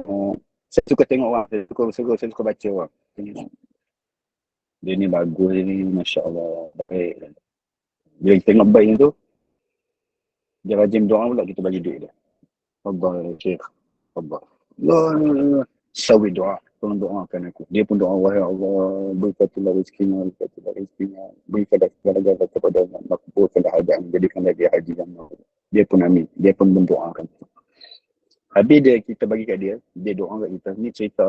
saya suka tengok orang, saya suka baca orang. Dia ni bagus, dia ni Masya Allah, baik. Bila kita tengok baik tu, dia rajin doa pula, kita bagi duit dia. Allah, Syekh. Allah. Allah, sawi doa. Tolong doakan aku. Dia pun doa, wahai Allah, berkatilah rezekinya, berikanlah segala-galanya kepada makbulkanlah hajat, jadikanlah dia haji yang mahu. Dia pun amin. Dia pun mendoakan. Habis kita bagi kat dia doa kat kita. Ni cerita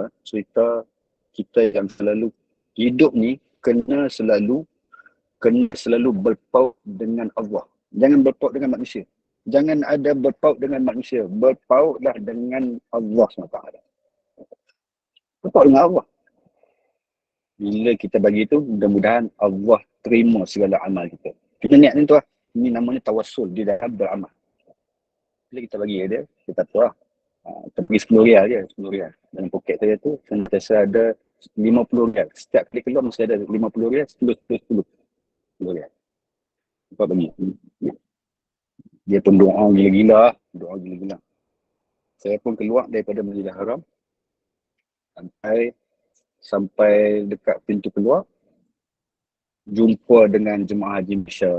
kita yang selalu hidup ni kena selalu berpaut dengan Allah. Jangan berpaut dengan manusia. Jangan ada berpaut dengan manusia. Berpautlah dengan Allah SWT. Berpaut dengan Allah. Bila kita bagi itu, mudah-mudahan Allah terima segala amal kita. Kita niat ni tu lah. Ini namanya tawassul di dalam beramal. Bila kita bagi dia, kita tahu lah. Kita pergi 10 rial je, 10 rial. Dalam poket saya tu, sentiasa ada 50 rial. Setiap kali keluar mesti ada 50 rial, 10 rial. Apa bagi? Dia pun doa gila-gila. Saya pun keluar daripada Masjidil Haram sampai dekat pintu keluar, jumpa dengan jemaah Haji Malaysia.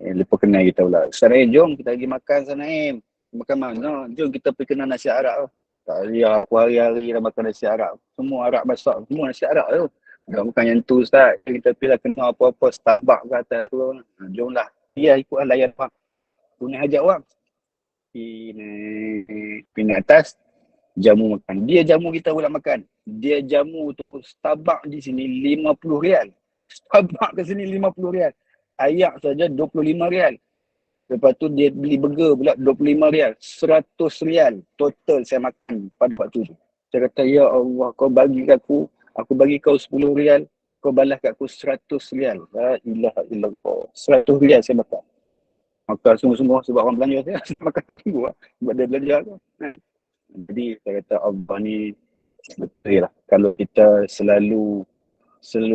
Lepas kenal kita pula. Ustaz Naim, jom kita pergi makan Ustaz Naim. Makan mana? Jom kita pergi kenal nasi Arab. Tak boleh aku hari-hari dah makan nasi Arab. Semua Arab masak, semua nasi Arab tu. Dah bukan yang tu Ustaz. Kita pergi lah kenal apa-apa Starbucks ke atas tu. Jomlah. Ya ikutlah layan bang. Punya hajat orang. Pergi atas, jamu makan. Dia jamu kita pula makan. Dia jamu tu Starbucks di sini 50 rial. Starbucks ke sini 50 rial. Ayak saja 25 rial. Lepas tu dia beli burger pula 25 rial. 100 rial total saya makan pada waktu tu. Saya kata, ya Allah, kau bagi kat aku bagi kau 10 rial, kau balas kat aku 100 rial. La ilaha illallah. 100 rial saya makan. Makan semua-semua sebab orang belanja saya makan tunggu lah. Sebab dia belanja tu. Jadi saya kata Allah ni betul lah. Kalau kita selalu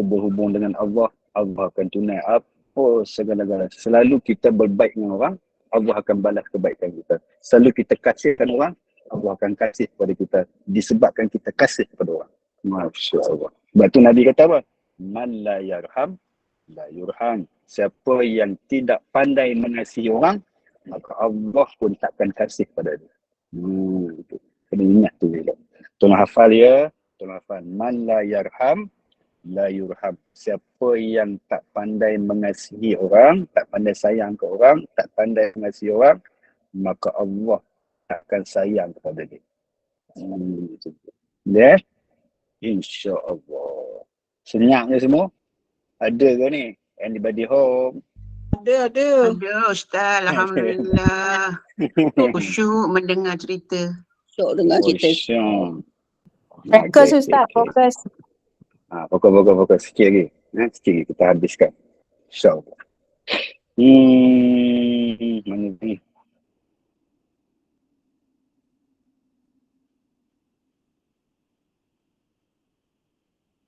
berhubung dengan Allah, Allah akan tunai apa segala-galanya. Selalu kita berbaik dengan orang, Allah akan balas kebaikan kita. Selalu kita kasihkan orang, Allah akan kasih kepada kita disebabkan kita kasih kepada orang. Masya Allah. Sebab tu Nabi kata apa? Man la yarham, la yurham. Siapa yang tidak pandai mengasihi orang, maka Allah pun takkan kasih kepada dia. Kena ingat tu. Tolong hafal ya. Tolong hafal. Man la yarham, la yurham. Siapa yang tak pandai mengasihi orang, tak pandai sayang ke orang, tak pandai mengasihi orang, maka Allah akan sayang kepada dia. Ya? InsyaAllah. Senyap je semua? Ada ke ni? Anybody home? Ada Ustaz, Alhamdulillah. Khusyuk mendengar cerita. Syok dengar cerita. Fokus Ustaz, fokus. Fokus. Sikit lagi. Sikit lagi kita habiskan. InsyaAllah. Mana ni?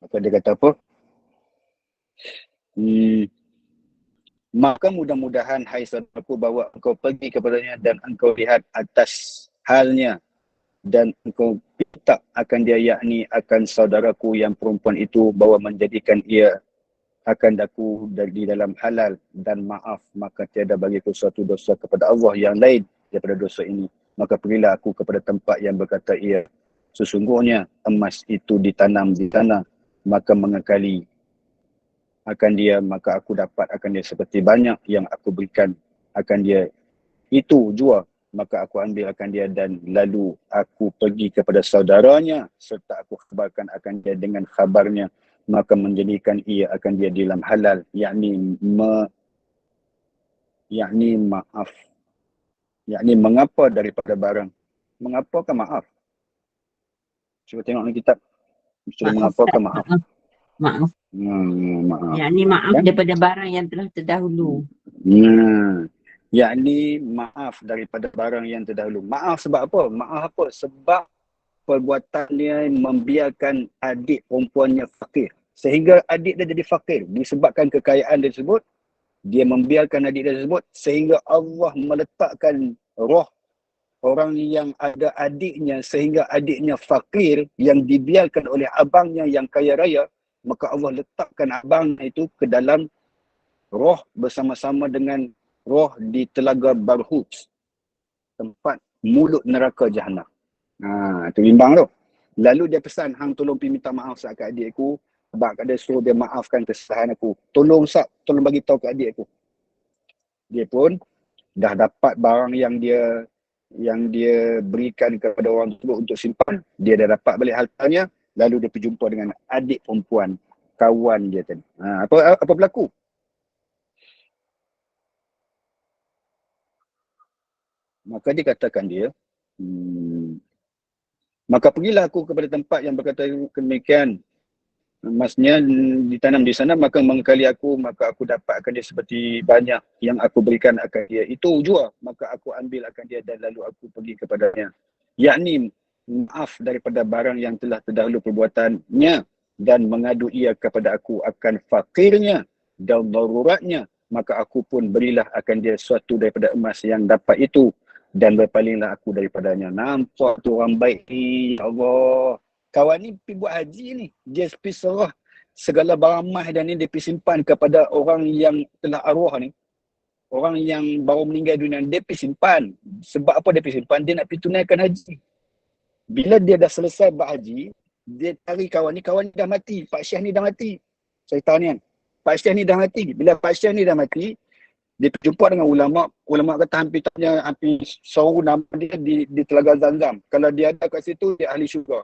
Apa dia kata apa? Maka mudah-mudahan hai saudaraku bawa engkau pergi kepadanya dan engkau lihat atas halnya dan engkau minta akan dia, yakni akan saudaraku yang perempuan itu, bahawa menjadikan ia akan daku di dalam halal dan maaf, maka tiada bagiku suatu dosa kepada Allah yang lain daripada dosa ini. Maka pergilah aku kepada tempat yang berkata ia, sesungguhnya emas itu ditanam di tanah, maka mengekali akan dia, maka aku dapat akan dia seperti banyak yang aku berikan akan dia itu jua, maka aku ambil akan dia dan lalu aku pergi kepada saudaranya serta aku khabarkan akan dia dengan khabarnya, maka menjadikan ia akan dia di dalam halal, yakni maaf, yakni mengapa daripada barang. Mengapa kan maaf? Cuba tengok dalam kitab. Sudah Maaf, mengapakan maaf. maaf. Maaf. Yakni maaf Kan? daripada barang yang telah terdahulu. Yakni maaf daripada barang yang terdahulu. Maaf sebab apa? Maaf apa? Sebab perbuatannya membiarkan adik perempuannya fakir. Sehingga adik dia jadi fakir. Disebabkan kekayaan dia tersebut, dia membiarkan adik dia tersebut sehingga Allah meletakkan roh orang yang ada adiknya sehingga adiknya fakir yang dibiarkan oleh abangnya yang kaya raya, maka Allah letakkan abangnya itu ke dalam roh bersama-sama dengan roh di telaga Barhut, tempat mulut neraka Jahannam. Itu bimbang tu. Lalu dia pesan, hang tolong pergi minta maaf sat kat adik aku, sebab dia suruh dia maafkan kesalahan aku. Tolong sat, tolong bagi tahu kat adik aku. Dia pun dah dapat barang yang dia berikan kepada orang tersebut untuk simpan. Dia dah dapat balik hartanya, lalu dia pergi jumpa dengan adik perempuan kawan dia tadi. Apa berlaku? Maka dia katakan dia, maka pergilah aku kepada tempat yang berkata demikian. Maksudnya ditanam di sana, maka mengkali aku, maka aku dapatkan dia seperti banyak yang aku berikan akan dia. Itu jua, maka aku ambil akan dia dan lalu aku pergi kepadanya. Yakni maaf daripada barang yang telah terdahulu perbuatannya dan mengadu ia kepada aku akan fakirnya dan daruratnya, maka aku pun berilah akan dia suatu daripada emas yang dapat itu dan berpalinglah aku daripadanya. Nampak tu orang baik ni, ya Allah. Kawan ni pergi buat haji ni. Dia pergi serah segala barang emas dan ni dia pergi simpan kepada orang yang telah arwah ni. Orang yang baru meninggal dunia, dia pergi simpan. Sebab apa dia pergi simpan? Dia nak pergi tunaikan haji. Bila dia dah selesai buat haji, dia cari kawan ni dah mati. Pak Syekh ni dah mati. Cerita ni kan. Pak Syekh ni dah mati. Bila Pak Syekh ni dah mati, dia jumpa dengan ulama. Ulama kata hampir seorang nama dia di Telaga Zamzam. Kalau dia ada kat situ, dia ahli syurga.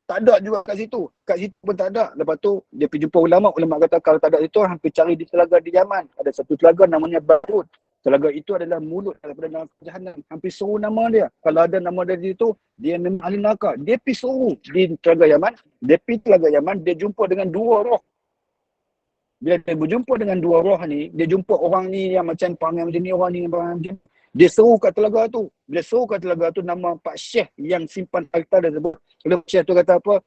Tak ada juga kat situ. Kat situ pun tak ada. Lepas tu dia pergi jumpa ulama. Ulama kata kalau tak ada situ, hampir cari di telaga di Yaman. Ada satu telaga namanya Barhut. Telaga itu adalah mulut daripada neraka Jahannam. Hampir seru nama dia. Kalau ada nama dia di situ, dia memang ahli neraka. Dia pergi seru di telaga Yaman. Dia pergi telaga Yaman, dia jumpa dengan dua roh. Bila dia berjumpa dengan dua roh ni, dia jumpa orang ni yang macam perangai macam ni, orang ni yang perangai macam ni. Dia seru kat telaga tu. Bila seru kat telaga tu, nama Pak Syekh yang simpan harta dia sebut. Kalau Syekh tu kata apa,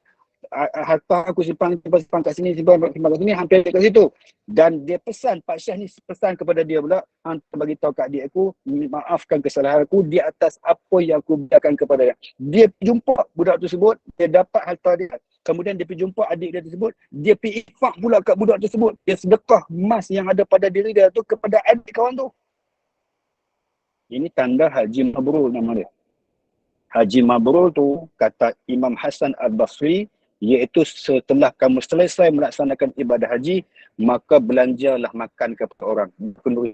harta aku simpan kat sini, simpan kat sini, hampir kat situ. Dan dia pesan, Pak Syekh ni pesan kepada dia pula, hantar bagi tahu kat adik aku, maafkan kesalahan aku di atas apa yang aku berikan kepada dia. Dia jumpa budak tersebut, dia dapat harta dia. Kemudian dia pergi jumpa adik dia tersebut, dia pergi infak pula kat budak tersebut. Dia sedekah emas yang ada pada diri dia tu kepada adik kawan tu. Ini tanda haji mabrur nama dia. Haji mabrur tu, kata Imam Hasan Al-Basri, iaitu setelah kamu selesai melaksanakan ibadah haji, maka belanjalah makan kepada orang. Kenduri.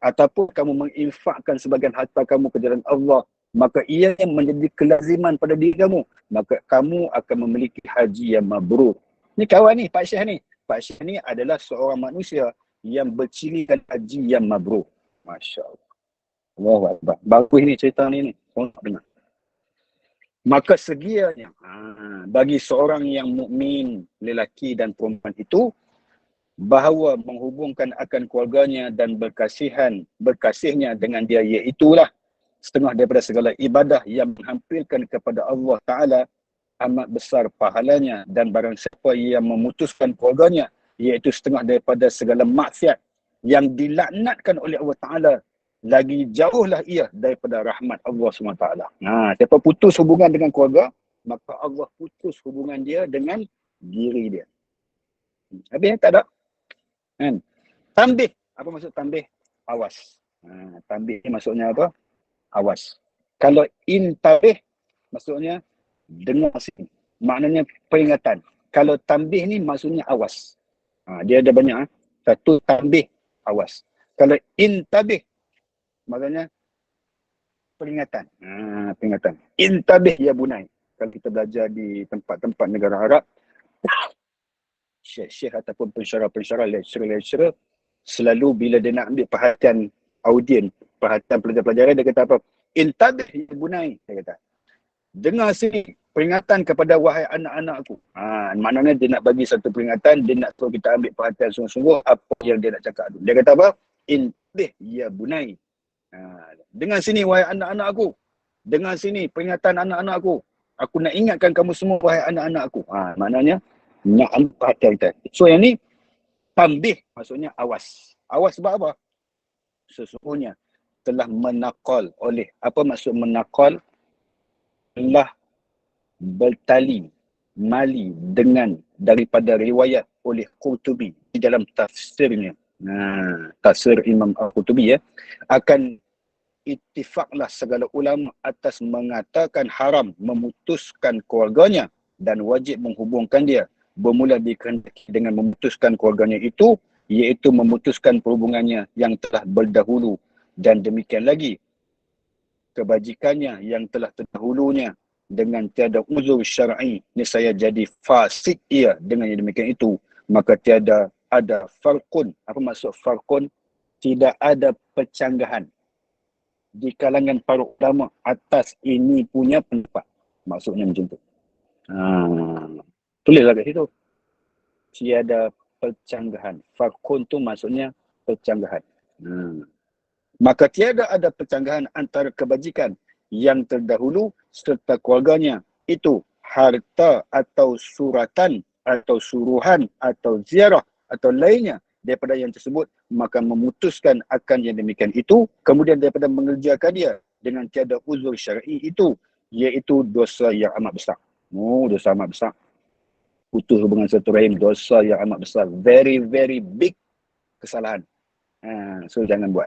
Ataupun kamu menginfakkan sebagian harta kamu ke jalan Allah, maka ia yang menjadi kelaziman pada diri kamu, maka kamu akan memiliki haji yang mabrur. Ni kawan ni, Pak Syekh ni. Pak Syekh ni adalah seorang manusia yang bercirikan haji yang mabrur. Masya Allah. Allahu Akbar. Bagus ni cerita ni. Orang dengar. Maka segianya bagi seorang yang mukmin lelaki dan perempuan itu bahawa menghubungkan akan keluarganya dan berkasihnya dengan dia, iaitulah setengah daripada segala ibadah yang menghampirkan kepada Allah Ta'ala amat besar pahalanya, dan barang siapa yang memutuskan keluarganya, iaitu setengah daripada segala maksiat yang dilaknatkan oleh Allah Ta'ala, lagi jauhlah ia daripada rahmat Allah SWT. Siapa putus hubungan dengan keluarga, maka Allah putus hubungan dia dengan diri dia. Habis tak ada. Kan? Tambih. Apa maksud tambih? Awas. Tambih ni maksudnya apa? Awas. Kalau intabih, maksudnya dengar sini. Maknanya peringatan. Kalau tambih ni maksudnya awas. Dia ada banyak. Satu tambih, awas. Kalau intabih, maknanya peringatan. Peringatan. Intabih ya bunai. Kalau kita belajar di tempat-tempat negara Arab, syekh-syekh ataupun pensyarah-pensyarah, lecturer-lecturer, selalu bila dia nak ambil perhatian audien, perhatian pelajar-pelajar, dia kata apa? Intabih ya bunai. Dia kata, dengar sini peringatan kepada wahai anak-anakku. Maknanya dia nak bagi satu peringatan, dia nak suruh kita ambil perhatian sungguh-sungguh apa yang dia nak cakap tu. Dia kata apa? Intibih ya bunai. Dengar sini wahai anak-anakku. Dengar sini peringatan anak-anakku. Aku nak ingatkan kamu semua wahai anak-anakku. Maknanya nak ambil perhatian kita. So yang ni tambih, maksudnya awas. Awas sebab apa? Sesungguhnya telah menakal oleh, apa maksud menakal? Telah bertali mali dengan daripada riwayat oleh Qurtubi di dalam tafsirnya. Tafsir Imam Al-Qurtubi akan ittifaqlah segala ulama atas mengatakan haram memutuskan keluarganya dan wajib menghubungkan dia, bermula dikehendaki dengan memutuskan keluarganya itu, iaitu memutuskan perhubungannya yang telah berdahulu, dan demikian lagi kebajikannya yang telah terdahulunya dengan tiada uzur syar'i, niscaya jadi fasik ia dengan yang demikian itu. Maka tiada ada farqun. Apa maksud farqun? Tidak ada percanggahan di kalangan para ulama atas ini punya pendapat. Maksudnya macam tu. Tulislah kat situ. Tiada percanggahan. Farqun tu maksudnya percanggahan. Maka tiada ada percanggahan antara kebajikan yang terdahulu serta keluarganya, itu harta atau suratan atau suruhan atau ziarah atau lainnya daripada yang tersebut, maka memutuskan akan yang demikian itu, kemudian daripada mengerjakan dia dengan tiada uzur syar'i itu, iaitu dosa yang amat besar. Dosa amat besar. Putus hubungan silaturahim, dosa yang amat besar. Very, very big kesalahan. So jangan buat.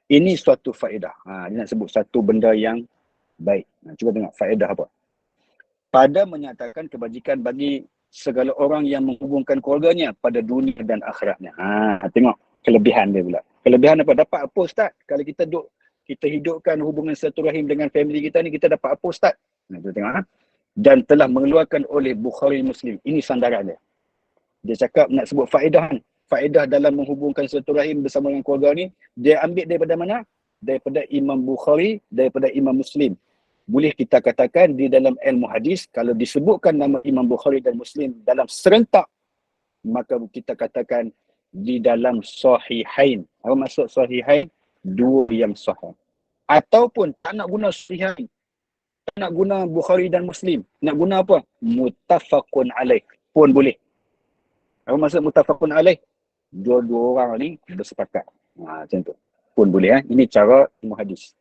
Ini suatu faedah. Dia nak sebut satu benda yang baik. Cuba tengok faedah apa. Pada menyatakan kebajikan bagi segala orang yang menghubungkan keluarganya pada dunia dan akhiratnya. Tengok kelebihan dia pula. Kelebihan apa? Dapat apa Ustaz? Kalau kita hidupkan hubungan silaturahim dengan family kita ni, kita dapat apa Ustaz? Kita tengok. Dan telah mengeluarkan oleh Bukhari Muslim. Ini sandaran dia. Dia cakap nak sebut faedah. Faedah dalam menghubungkan silaturahim bersama dengan keluarga ni, dia ambil daripada mana? Daripada Imam Bukhari, daripada Imam Muslim. Boleh kita katakan di dalam ilmu hadis, kalau disebutkan nama Imam Bukhari dan Muslim dalam serentak, maka kita katakan di dalam sahihain. Apa maksud sahihain? Dua yang sahih. Ataupun tak nak guna sahihain, tak nak guna Bukhari dan Muslim, nak guna apa? Muttafaqun alaih pun boleh. Apa maksud muttafaqun alaih? Dua-dua orang ni bersepakat. Macam tu pun boleh. Ini cara ilmu hadis.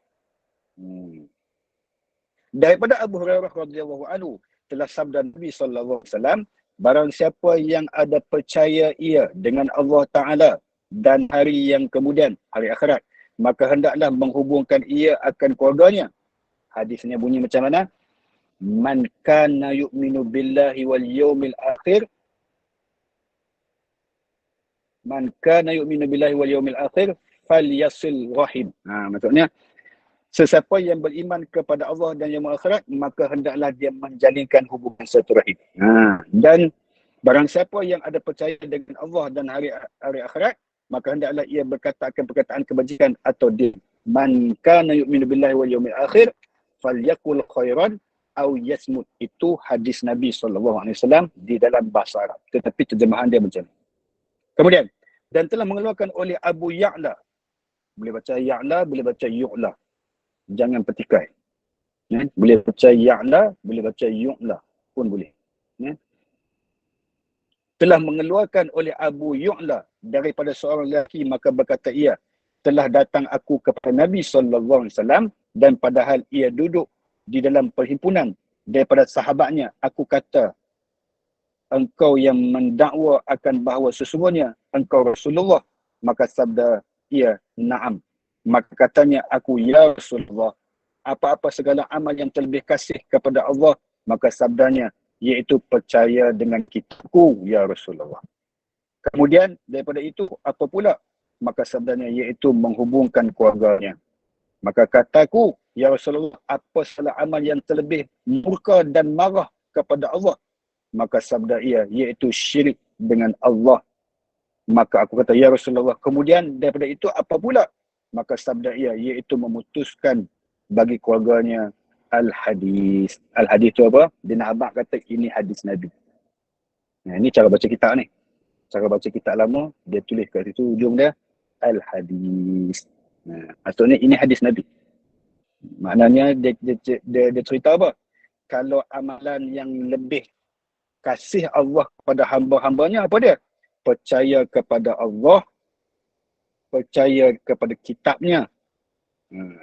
Daripada Abu Hurairah radhiyallahu anhu, telah sabda Nabi sallallahu alaihi wasallam, barang siapa yang ada percaya ia dengan Allah Ta'ala dan hari yang kemudian, hari akhirat, maka hendaklah menghubungkan ia akan keluarganya. Hadisnya bunyi macam mana? Man kana yu'minu billahi wal yawmil akhir, man kana yu'minu billahi wal yawmil akhir falyasil rahim. Maksudnya, sesiapa yang beriman kepada Allah dan yaumul akhirat, maka hendaklah dia menjalinkan hubungan silaturahim. Dan barang siapa yang ada percaya dengan Allah dan hari akhirat, maka hendaklah ia berkatakan perkataan kebajikan atau dia. Man kana yu'minu billahi wal yawmil akhir falyakul khairan aw yasmut. Itu hadis Nabi SAW di dalam bahasa Arab. Tetapi terjemahan dia macam ni. Kemudian, dan telah mengeluarkan oleh Abu Ya'la. Boleh baca Ya'la, boleh baca Yu'la. Jangan petikai. Boleh baca Ya'la, boleh baca Yu'la pun boleh. Telah mengeluarkan oleh Abu Yu'la daripada seorang lelaki, maka berkata ia, telah datang aku kepada Nabi SAW dan padahal ia duduk di dalam perhimpunan daripada sahabatnya. Aku kata, engkau yang mendakwa akan bahawa sesungguhnya engkau Rasulullah. Maka sabda ia, na'am. Maka katanya aku, ya Rasulullah, apa-apa segala amal yang terlebih kasih kepada Allah? Maka sabdanya, iaitu percaya dengan kitabku, ya Rasulullah. Kemudian daripada itu apa pula? Maka sabdanya, iaitu menghubungkan keluarganya. Maka kataku, ya Rasulullah, apa segala amal yang terlebih murka dan marah kepada Allah? Maka sabda ia, iaitu syirik dengan Allah. Maka aku kata, ya Rasulullah, kemudian daripada itu apa pula? Maka sabda ia, iaitu memutuskan bagi keluarganya al-hadis. Al-hadis tu apa? Dia nak abang kata ini hadis Nabi. Ini cara baca kitab ni. Cara baca kitab lama, dia tulis kat situ ujung dia al-hadis. Maksudnya ini hadis Nabi. Maknanya dia cerita apa? Kalau amalan yang lebih kasih Allah kepada hamba-hambanya apa dia? Percaya kepada Allah, percaya kepada kitabnya.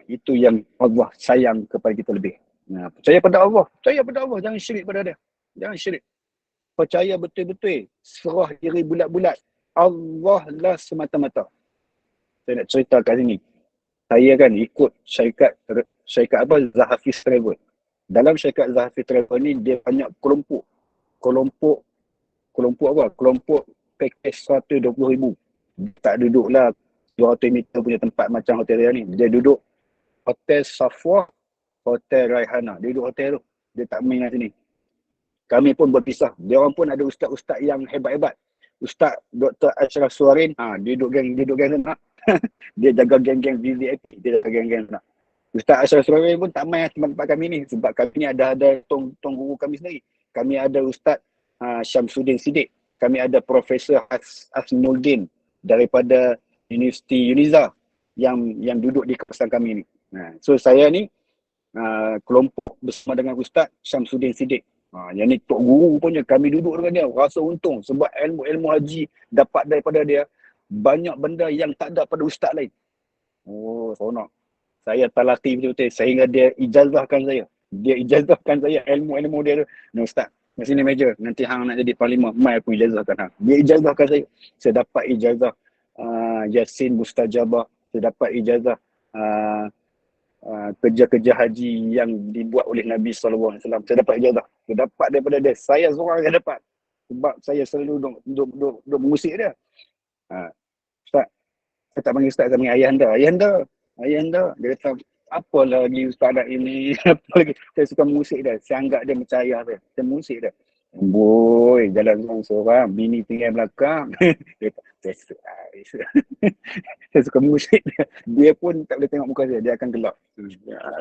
Itu yang Allah sayang kepada kita lebih. Percaya pada Allah, jangan syirik pada dia. Jangan syirik. Percaya betul-betul, serah diri bulat-bulat. Allah lah semata-mata. Saya nak cerita kat sini. Saya kan ikut syarikat apa? Zahafiz Travel. Dalam syarikat Zahafiz Travel ni dia banyak kelompok apa? Kelompok package 120,000. Tak duduklah 200 meter punya tempat macam hotel dia ni. Dia duduk Hotel Safwa, Hotel Raihana. Dia duduk hotel tu. Dia tak main kat sini. Kami pun berpisah. Dia orang pun ada ustaz-ustaz yang hebat-hebat. Ustaz Dr. Ashraf Suarin, dia duduk geng sana. Dia jaga geng-geng VIP. Dia jaga geng-geng sana. Ustaz Ashraf Suarin pun tak main tempat kami ni. Sebab kami ni ada tong guru kami sendiri. Kami ada Ustaz Syamsuddin Siddiq. Kami ada Profesor Hasnuddin daripada Universiti Uniza yang duduk di kawasan kami ni. So saya ni kelompok bersama dengan Ustaz Syamsuddin Siddiq. Yang ni tok guru punya, kami duduk dengan dia. Rasa untung sebab ilmu haji dapat daripada dia banyak benda yang tak ada pada ustaz lain. Oh, seronok. Saya talaki betul-betul sehingga dia ijazahkan saya. Dia ijazahkan saya ilmu-ilmu dia tu. Nah, ustaz, kat sini meja. Nanti hang nak jadi parlimen, mai aku ijazahkan hang. Dia ijazahkan saya. Saya dapat ijazah Yasin Mustajabah. Saya dapat ijazah kerja-kerja haji yang dibuat oleh Nabi SAW. Saya dapat ijazah. Saya dapat daripada dia. Saya seorang yang dapat. Sebab saya selalu duk mengusik dia. Ustaz, saya tak panggil ustaz, saya panggil ayahanda. Dia kata, apa lagi ustaz nak ini? Apa lagi? Saya suka mengusik dia. Saya anggap dia macam ayah saya. Saya mengusik dia. Boy, jalan seorang, bini tinggal belakang. Dia kata, saya suka mengusik dia. Dia pun tak boleh tengok muka saya, dia akan gelap.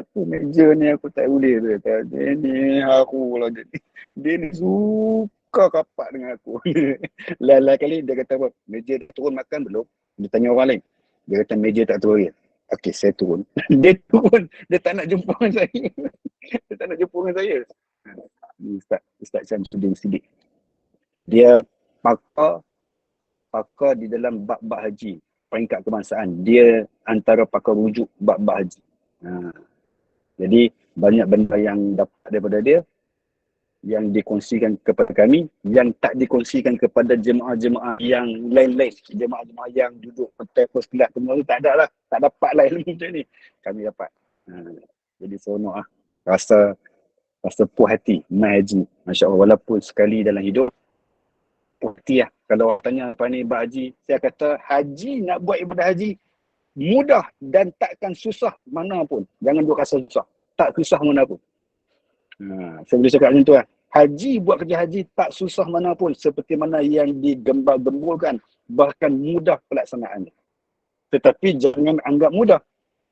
Aku meja ni aku tak boleh. Dia kata, dia ni aku lah. Dia ni suka kapak dengan aku. Lain-lain kali dia kata apa, meja dia turun makan belum? Dia tanya orang lain. Dia kata meja tak turun. Okey, saya turun. Dia turun. Dia tak nak jumpa dengan saya. Dia tak nak jumpa dengan saya. Ustaz Syamsuddin Siddiq. Dia pakar di dalam bab-bab haji. Peringkat kebangsaan. Dia antara pakar rujuk bab-bab haji. Jadi banyak benda yang dapat daripada dia yang dikongsikan kepada kami, yang tak dikongsikan kepada jemaah-jemaah yang lain-lain. Jemaah-jemaah yang duduk hotel first class semua tu tak ada lah. Tak dapat lah ilmu macam ni. Kami dapat. Jadi seronok lah. Rasa puas hati mai haji. Masya Allah, walaupun sekali dalam hidup, puas hati lah. Kalau orang tanya apa ni bab haji, saya kata haji, nak buat ibadah haji mudah dan takkan susah mana pun. Jangan duk rasa susah. Tak susah mana pun. Saya boleh cakap macam tu lah. Haji, buat kerja haji tak susah mana pun. Seperti mana yang digembar-gemburkan. Bahkan mudah pelaksanaannya. Tetapi jangan anggap mudah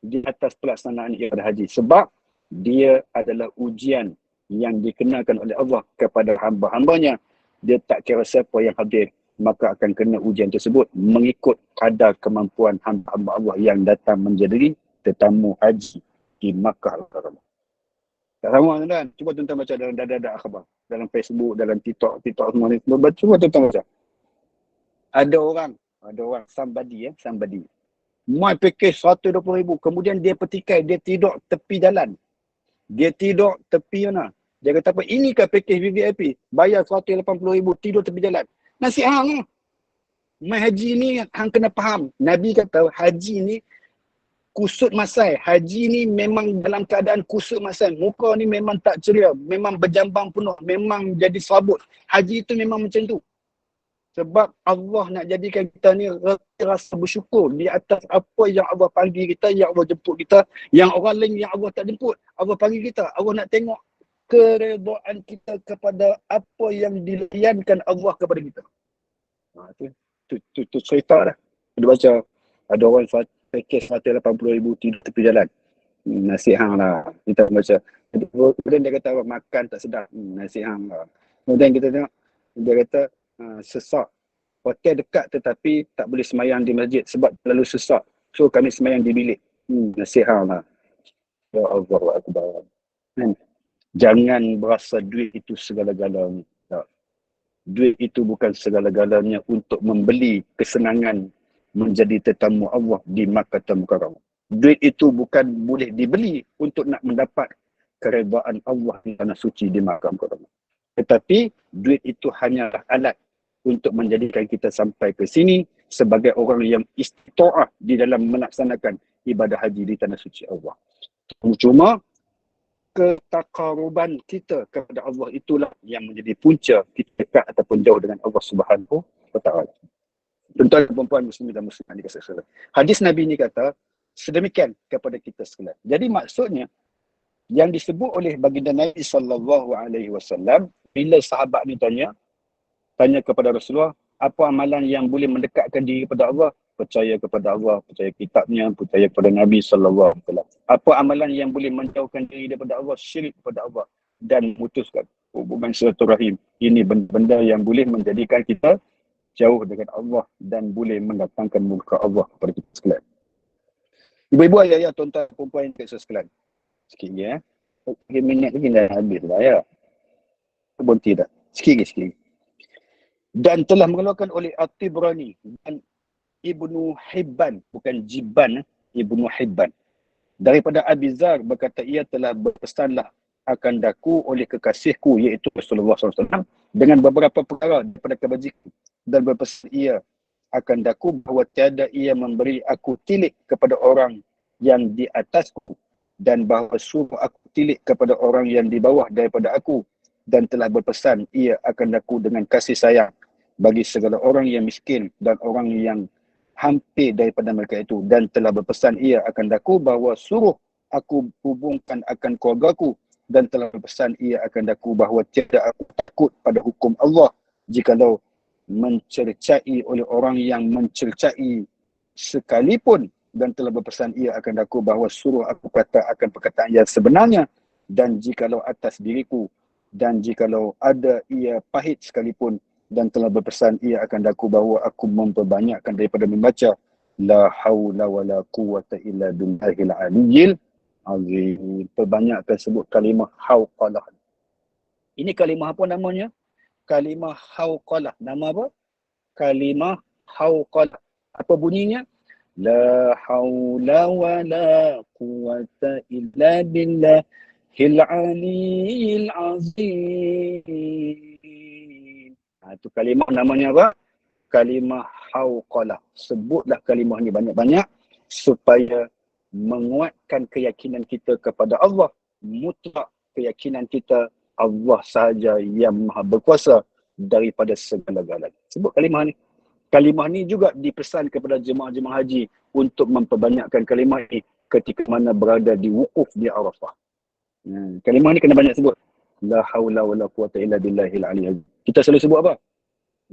di atas pelaksanaan ibadah haji. Sebab dia adalah ujian yang dikenakan oleh Allah kepada hamba-hambanya. Dia tak kira siapa yang hadir, maka akan kena ujian tersebut mengikut kadar kemampuan hamba-hamba Allah yang datang menjadi tetamu haji di Makkah Al-Karamah. Tak sama tuan-tuan. Cuba tuan-tuan baca dalam dada-dada akhbar. Dalam Facebook, dalam TikTok semua ni. Cuba tuan-tuan baca. Ada orang, somebody. Mai package 120,000. Kemudian dia petikai, dia tidur tepi jalan. Dia tidur tepi mana? Dia kata apa? Ini kan package VVIP. Bayar 180,000, tidur tepi jalan. Nasi hang. Mai haji ni hang kena faham. Nabi kata haji ni kusut masai. Haji ni memang dalam keadaan kusut masai. Muka ni memang tak ceria. Memang berjambang penuh. Memang jadi serabut. Haji tu memang macam tu. Sebab Allah nak jadikan kita ni rasa bersyukur di atas apa yang Allah panggil kita, yang Allah jemput kita, yang orang lain yang Allah tak jemput. Allah panggil kita. Allah nak tengok keredaan kita kepada apa yang dilayankan Allah kepada kita. Tu cerita dah. Dia baca, ada orang package 180,000 tidur tepi jalan. Nasi hang lah. Kita baca, Kemudian dia kata makan tak sedap. Nasi hang. Kemudian kita tengok, dia kata sesak. Hotel dekat tetapi tak boleh semayang di masjid sebab terlalu sesak. So kami semayang di bilik. Nasi hang lah. Ya Allah Akbar. Jangan berasa duit itu segala-galanya. Tak. Duit itu bukan segala-galanya untuk membeli kesenangan menjadi tetamu Allah di Makkah Mukarramah. Duit itu bukan boleh dibeli untuk nak mendapat keredaan Allah di tanah suci di Makkah Mukarramah. Tetapi duit itu hanyalah alat untuk menjadikan kita sampai ke sini sebagai orang yang istita'ah di dalam melaksanakan ibadah haji di tanah suci Allah. Cuma ketakaruban kita kepada Allah itulah yang menjadi punca kita dekat ataupun jauh dengan Allah Subhanahu wa taala. Tuan-tuan dan puan muslimin dan muslimat dikasihi sekalian. Hadis Nabi ni kata sedemikian kepada kita sekalian. Jadi maksudnya yang disebut oleh baginda Nabi sallallahu alaihi wasallam bila sahabat ni tanya kepada Rasulullah, apa amalan yang boleh mendekatkan diri kepada Allah? Percaya kepada Allah, percaya kitabnya, percaya kepada Nabi sallallahu alaihi wasallam. Apa amalan yang boleh menjauhkan diri daripada Allah? Syirik kepada Allah dan memutuskan hubungan silaturahim. Ini benda-benda yang boleh menjadikan kita jauh dengan Allah dan boleh mendatangkan murka Allah kepada kita sekalian. Ibu-ibu, ayah-ayah, tuan-tuan, perempuan yang kita sekalian. Sikit lagi ya. 3 minit lagi dah habis lah ya. Berhenti dah. Sikit lagi. Dan telah mengeluarkan oleh At-Tibrani dan Ibnu Hibban, bukan Jibban, Ibnu Hibban. Daripada Abi Zar berkata, ia telah berpesanlah akan daku oleh kekasihku iaitu Rasulullah SAW dengan beberapa perkara daripada kebajikan, dan berpesan ia akan daku bahawa tiada ia memberi aku tilik kepada orang yang di atasku dan bahawa suruh aku tilik kepada orang yang di bawah daripada aku, dan telah berpesan ia akan daku dengan kasih sayang bagi segala orang yang miskin dan orang yang hampir daripada mereka itu, dan telah berpesan ia akan daku bahawa suruh aku hubungkan akan keluargaku, dan telah berpesan ia akan daku bahawa tiada aku takut pada hukum Allah jikalau mencercai oleh orang yang mencercai sekalipun, dan telah berpesan ia akan daku bahawa suruh aku kata akan perkataan yang sebenarnya, dan jikalau atas diriku, dan jikalau ada ia pahit sekalipun, dan telah berpesan ia akan daku bahawa aku memperbanyakkan daripada membaca la haula wala quwwata illa billahil aliyyil azim. Perbanyakkan sebut kalimah hauqalah. Ini kalimah apa namanya? Kalimah hauqalah. Nama apa? Kalimah hauqalah. Apa bunyinya? La haula wala quwwata illa billahil aliyyil azim. Itu kalimah namanya apa? Kalimah hauqalah. Sebutlah kalimah ni banyak-banyak supaya menguatkan keyakinan kita kepada Allah. Mutlak keyakinan kita Allah sahaja yang maha berkuasa daripada segala-galanya. Sebut kalimah ni. Kalimah ni juga dipesan kepada jemaah-jemaah haji untuk memperbanyakkan kalimah ni ketika mana berada di wukuf di Arafah. Kalimah ni kena banyak sebut. La haula wala quwwata illa billahil aliyyil azim. Kita selalu sebut apa?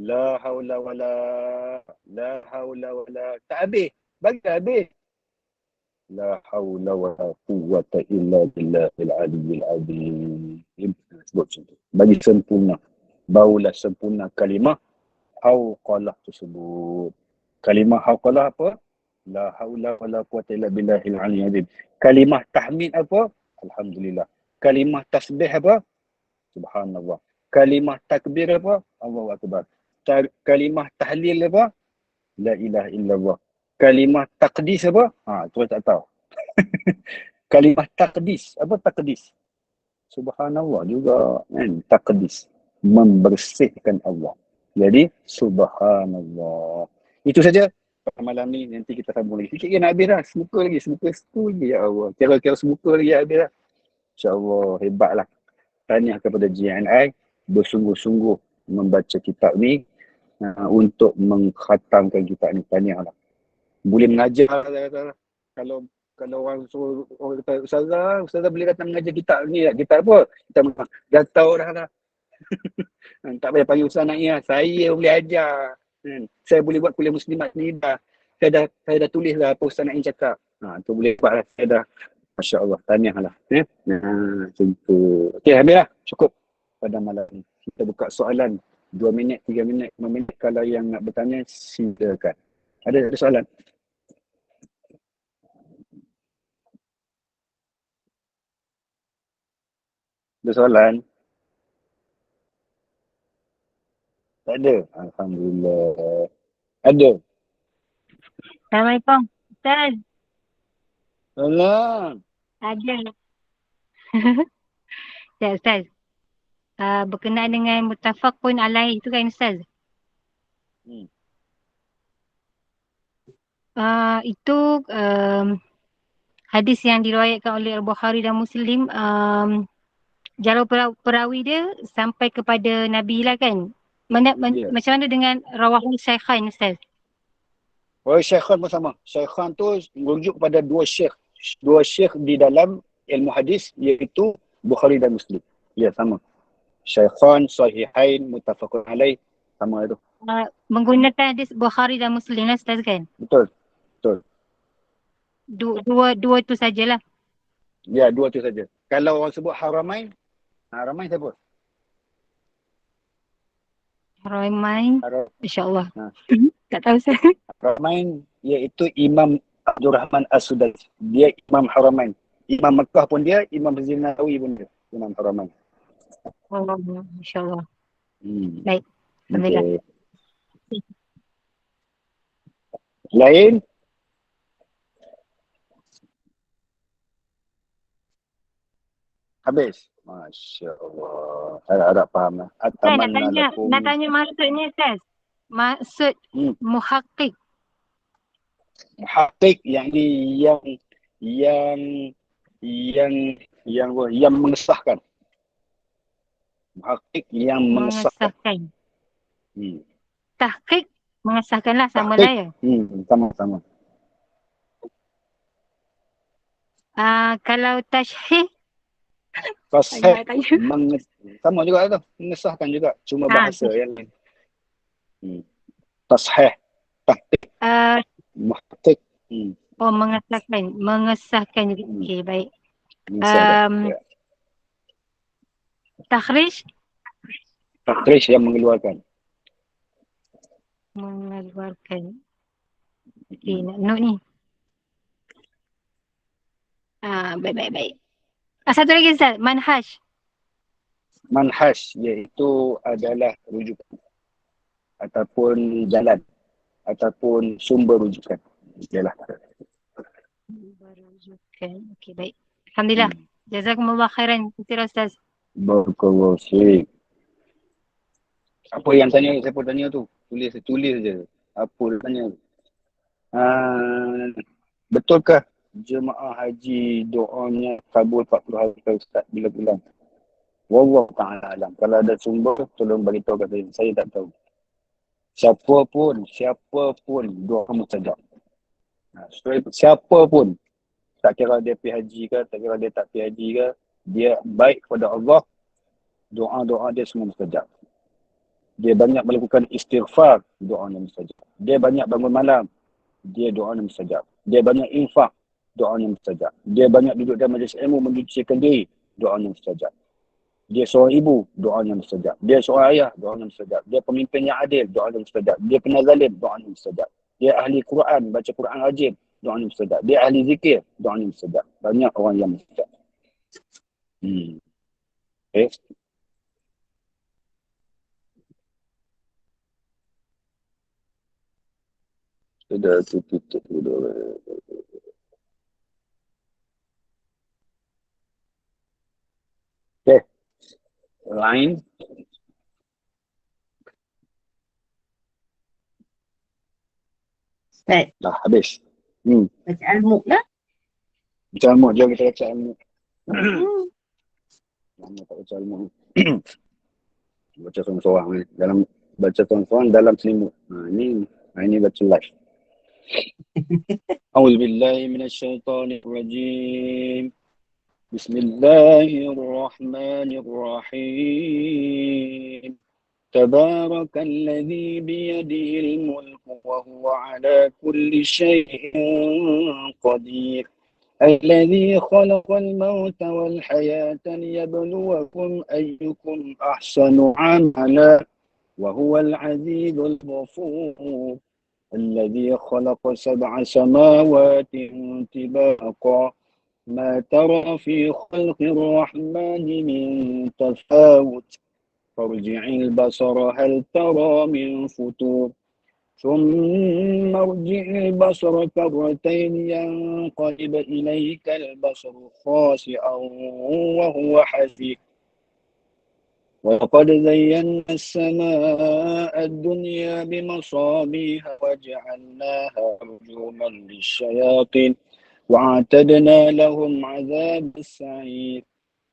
La haula wala. Tak habis. Bagi habis. La haula wala quwwata illa billahil aliyyil azim. Sebut macam tu. Bagi sempurna. Barulah sempurna kalimah hauqalah tersebut. Kalimah hauqalah apa? La haula wala quwwata illa billahil aliyyil azim. Kalimah tahmid apa? Alhamdulillah. Kalimah tasbih apa? Subhanallah. Kalimah takbir apa? Allahu Akbar. Kalimah tahlil apa? La ilaha illallah. Kalimah taqdis apa? Tu tak tahu. Kalimah taqdis. Apa taqdis? Subhanallah juga kan. Taqdis. Membersihkan Allah. Jadi subhanallah. Itu saja malam ni. Nanti kita sambung lagi. Sikit nak habis dah. Semuka lagi. Semuka lagi. Ya Allah. Kira-kira semuka lagi habis dah. InsyaAllah. Hebatlah. Tahniah kepada GNI. Bersungguh-sungguh membaca kitab ni untuk mengkhatamkan kitab ni. Tahniah lah. Boleh mengajar lah. Kalau orang suruh orang kata Ustazah boleh datang mengajar kitab ni tak? Kitab apa? Kita dah tahu dah lah. Tak payah panggil Ustaz Naia. Saya boleh ajar. Saya boleh buat kuliah muslimat ni dah. Saya dah tulis lah apa Ustaz Naia cakap. Tu boleh buat lah. Saya dah Masya Allah, tahniahlah. Contoh. Okey, habis lah. Cukup pada malam ni. Kita buka soalan 2 minit, 3 minit, 5 minit. Kalau yang nak bertanya, silakan. Ada soalan? Ada soalan? Tak ada? Alhamdulillah. Ada? Assalamualaikum. Ustaz, Salam. ada. Ya, Ustaz. Berkenaan dengan muttafaqun alaih tu kan Ustaz? Hmm. Itu hadis yang diriwayatkan oleh Al-Bukhari dan Muslim, jalur perawi dia sampai kepada Nabi lah kan? Ya. Macam mana dengan rawahul syaikhain Ustaz? Oh, Syekhan pun sama. Syekhan tu merujuk kepada dua syekh di dalam ilmu hadis, iaitu Bukhari dan Muslim. Ya, sama. Syekhan, sahihain, muttafaqun alaih, sama itu. Menggunakan hadis Bukhari dan Muslim lah Ustaz kan? Betul, betul. Dua tu sajalah. Ya, dua tu saja. Kalau orang sebut Haramain, Haramain siapa? Haramain, insyaAllah. Ha. Tak tahu Ustaz. Haramain iaitu Imam Abdul Rahman As-Sudais. Dia Imam Haramain. Imam Mekah pun dia, Imam Zinawi pun dia. Imam Haramain. Oh, insyaAllah. Hmm. Baik. Alhamdulillah. Okay. Lain? Habis? Masya Allah. Harap faham lah. Saya nak tanya maksudnya Ustaz. Maksud muhaqqiq. Muhaqqiq yang mengesahkan. Muhaqqiq yang mengesahkan. Tahqiq mengesahkanlah sama lah ya. Sama-sama. Kalau tashhih Tashih sama juga tu, mengesahkan juga, cuma bahasa yang lain. Tashih, tahqiq, muhaqqiq. Oh, mengesahkan juga. Okey, baik. Takhrij yang mengeluarkan. Okey, nak note ni. Baik. Satu lagi Ustaz, manhaj. Manhaj iaitu adalah rujukan ataupun jalan ataupun sumber rujukan. Yalah. Sumber rujukan. Okey, baik. Alhamdulillah. Jazakumullah khairan. Terima kasih Ustaz. Barakallahu fiik. Apa yang tanya, siapa tanya tu? Tulis je. Apa dia tanya? Betulkah jemaah haji doanya kabul 40 hari ke Ustaz bila bulan? Wallahu ta'ala alam. Kalau ada sumber, tolong beritahu kat saya. Saya tak tahu. Siapa pun doa mustajab. Siapa pun, tak kira dia pergi haji ke, tak kira dia tak pergi haji ke, dia baik kepada Allah, doa-doa dia semua mustajab. Dia banyak melakukan istighfar, doanya mustajab. Dia banyak bangun malam, dia doanya mustajab. Dia banyak infak, doanya mustajab. Dia banyak duduk dalam majlis ilmu mencucikan diri, doanya mustajab. Dia seorang ibu, doanya mustajab. Dia seorang ayah, doanya mustajab. Dia pemimpin yang adil, doanya mustajab. Dia kena zalim, doanya mustajab. Dia ahli Quran, baca Quran rajin, doanya mustajab. Dia ahli zikir, doanya mustajab. Banyak orang yang mustajab. Okay. Sudah tutup dulu. Okay. Lain. Ustaz. Dah habis. Baca al-Mulk lah. Baca al-Mulk. Jom kita baca al-Mulk. Lama tak baca al-Mulk. Baca seorang-seorang ni. Baca seorang-seorang dalam selimut. Ini baca live. A'udzubillahi minasyaitonirrajim. Bismillahirrahmanirrahim. Tabarakalladzi biyadihil mulku wa huwa ala kulli syai'in qadir. الذي خلق الموت والحياة ليبلوكم أيكم أحسن عملا وهو العزيز الغفور الذي خلق 7 سماوات طباقا ما ترى في خلق الرحمن من تفاوت فارجع البصر هل ترى من فطور ثم ارجع البصر كرتين ينقلب إليك البصر خاسئا وهو حسير ولقد زينا السماء الدنيا بمصابيح وجعلناها رجوما للشياطين واعتدنا لهم عذاب السعير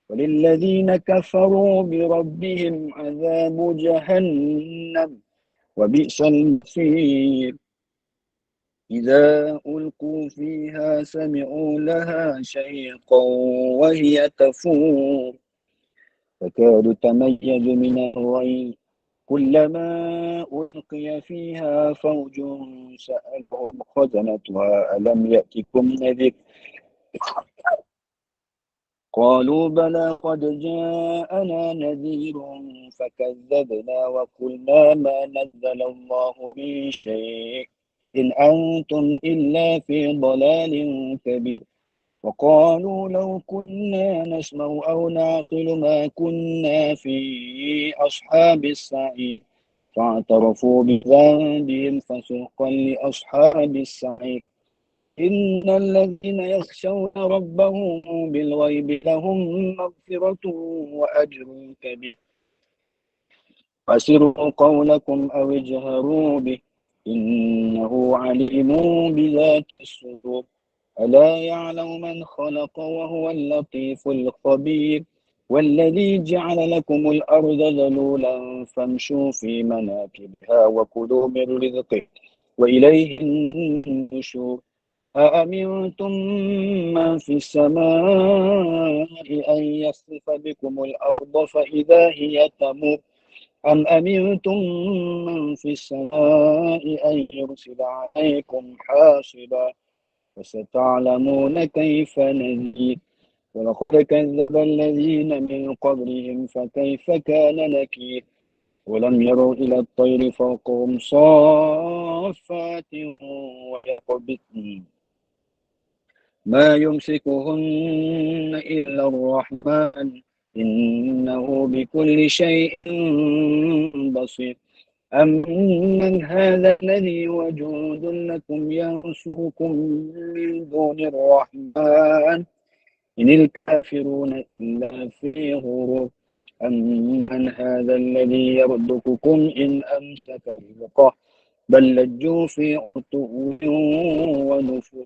وللذين كفروا بربهم عذاب جهنم وبئس المصير إذا ألقوا فيها سمعوا لها شيقا وهي تفور تكاد تميز من الغيظ كلما ألقي فيها فوج سألهم خزنتها ألم يأتكم نذير قالوا بلى قد جاءنا نذير فكذبنا وقلنا ما نزل الله من شيء إن أنتم إلا في ضلال كبير وقالوا لو كنا نسمع أو نعقل ما كنا في أصحاب السعير فاعترفوا بذنبهم فسحقا لأصحاب السعير إن الذين يخشون ربهم بالغيب لهم مغفرة وأجر كبير فأسروا قولكم أو اجهروا به إنه عليم بذات الصدور ألا يعلم من خلق وهو اللطيف الخبير والذي جعل لكم الأرض ذلولا فامشوا في مناكبها وكلوا من رزقه وإليه النشور أأمنتم من في السماء أن يخسف بكم الأرض فإذا هي تمور أم أمنتم من في السماء أن يرسل عليكم حاصبا فستعلمون كيف نذير ولقد كذب الذين من قبلهم فكيف كان نكير ولم يروا إلى الطير فوقهم صافات ويقبضن ما يمسكهن إلا الرحمن إنه بكل شيء بصير أمن هذا الذي وجود لكم ينصركم من دون الرحمن إن الكافرون إلا في غرور أمن هذا الذي يرزقكم إن أمسك رزقه بل لجوا في عتو ونفور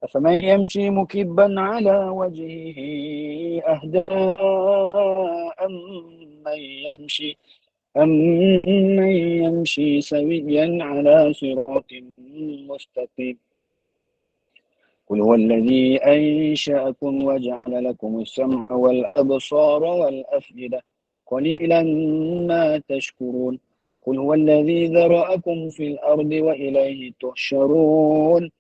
أفمن يمشي مكبا على وجهه أهدى أمن يمشي سويا على صراط مستقيم قل هو الذي أنشأكم وجعل لكم السمع والأبصار والأفئدة قليلا ما تشكرون قل هو الذي ذرأكم في الأرض وإليه تحشرون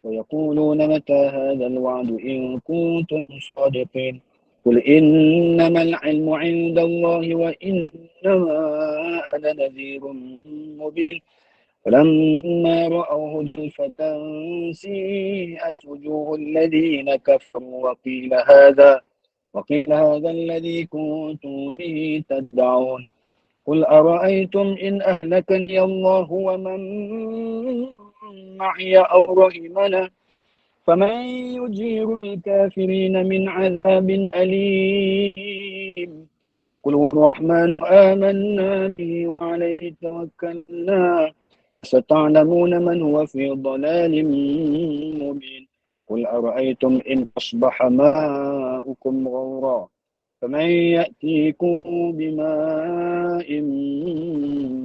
ويقولون متى هذا الوعد إن كنتم صادقين قل إنما العلم عند الله وإنما أنا نذير مبين فلما رأوه زلفة سيئت وجوه الذين كفروا وقيل هذا الذي كنتم به تدعون قل أرأيتم إن أهلكني الله ومن معي أو رحمنا فمن يجير الكافرين من عذاب أليم قل هو الرحمن آمنا به وعليه توكلنا ستعلمون من هو في ضلال مبين قل أرأيتم إن أصبح ماؤكم غورا فمن يأتيكم بماء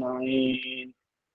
معين.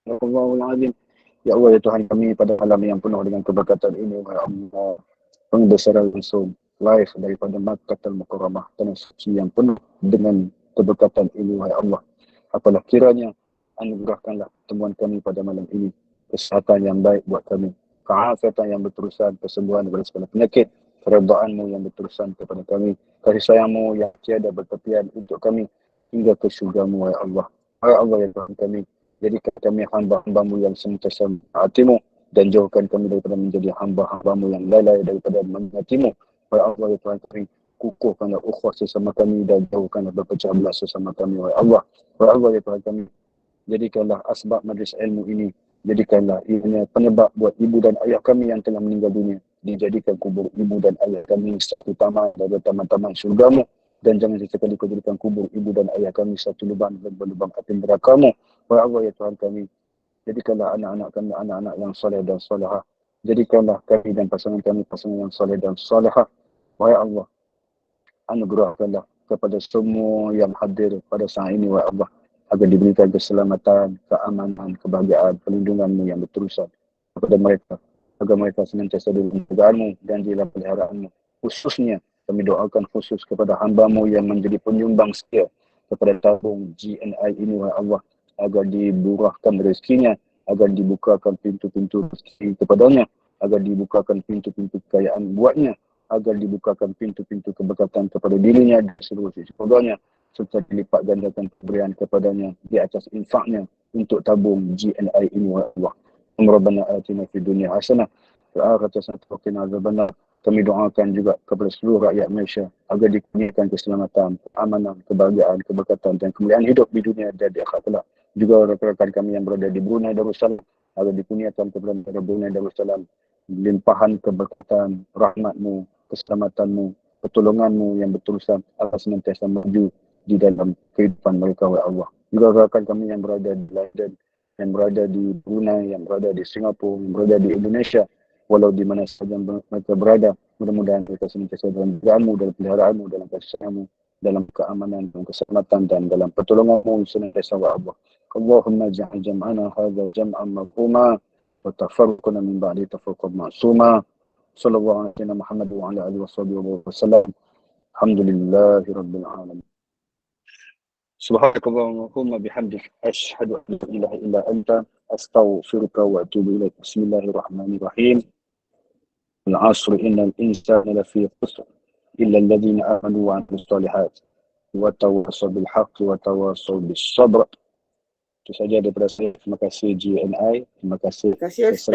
Allahul Azim. Ya Allah, ya Tuhan kami, pada malam yang penuh dengan keberkatan ini, ya Allah, pembesaran langsung live daripada Makkah Al-Mukarramah, tanah suci yang penuh dengan keberkatan ini, ya Allah. Apalah kiranya anugerahkanlah temuan kami pada malam ini kesihatan yang baik buat kami, keafiatan yang berterusan, kesembuhan daripada segala penyakit, keredaanmu yang berterusan kepada kami, kasih sayangmu yang tiada bertepian untuk kami hingga ke syurgamu, wahai Allah. Wahai Allah ya Tuhan kami, jadikan kami hamba-hambamu yang senantiasa mentaatimu dan jauhkan kami daripada menjadi hamba-hambamu yang lalai daripada mentaatimu. Wahai Allah ya Tuhan kami, kukuhkanlah ukhuwah sesama kami dan jauhkanlah berpecah belah sesama kami, wahai Allah. Wahai Allah ya Tuhan kami, jadikanlah asbab majlis ilmu ini, jadikanlah ianya penyebab buat ibu dan ayah kami yang telah meninggal dunia, dijadikan kubur ibu dan ayah kami satu taman dari taman-taman syurgamu, dan jangan sekali kau jadikan kubur ibu dan ayah kami satu lubang dan berlubang api nerakamu. Wahai Allah ya Tuhan kami, jadikanlah anak-anak kami anak-anak yang soleh dan solehah, jadikanlah kami dan pasangan kami pasangan yang soleh dan solehah. Wahai Allah, anugerahkanlah kepada semua yang hadir pada saat ini, wahai Allah, agar diberikan keselamatan, keamanan, kebahagiaan, perlindunganmu yang berterusan kepada mereka, agar mereka senantiasa dalam penjagaanmu dan di dalam peliharaanmu. Khususnya kami doakan khusus kepada hamba-Mu yang menjadi penyumbang setia kepada tabung GNI ini, wahai Allah, agar diburahkan rezekinya, agar dibukakan pintu-pintu rezeki kepadanya, agar dibukakan pintu-pintu kekayaan buatnya, agar dibukakan pintu-pintu keberkatan kepada dirinya dan seluruh sisi keluarganya, serta dilipat gandakan pemberian kepadanya di atas infaknya untuk tabung GNI ini, wahai Allah. Rabbana atina fid dunya hasanah wa akhirati hasanah wa qina adzabannar. Kami doakan juga kepada seluruh rakyat Malaysia agar dikurniakan keselamatan, keamanan, kebahagiaan, keberkatan dan kemuliaan hidup di dunia dan di akhirat kelak. Juga rakan-rakan kami yang berada di Brunei Darussalam agar dikurniakan kepada negara Brunei Darussalam limpahan keberkatan, rahmat-Mu, keselamatanmu, pertolonganmu yang berterusan agar senantiasa maju di dalam kehidupan mereka, wahai Allah. Juga rakan kami yang berada di London, yang berada di Brunei, yang berada di Singapura, yang berada di Indonesia, walau di mana sahaja mereka berada, mudah-mudahan mereka senantiasa dalam jalanmu, dalam peliharaanmu, dalam kasih sayangmu, dalam keamanan, dalam keselamatan dan dalam pertolonganmu senantiasa, wahai Allah. Allahumma ja'al jam'ana hadza jam'an marhuma wa tafarruqana min ba'di tafarruqan ma'suma. Sallallahu alaihi wa Muhammad wa ala alihi wa sallam. Alhamdulillahi rabbil alamin. Subhanakallahumma bihamdik asyhadu an la ilaha illa anta astaghfiruka wa atubu ilaik. Bismillahirrahmanirrahim. Al-'asr innal insana lafi khusr illa alladhina amanu wa 'amilus shalihat wa tawassaw bil haqqi wa tawassaw bis sabr. Itu saja daripada saya. Terima kasih GNI. Terima kasih. Terima kasih Ustaz.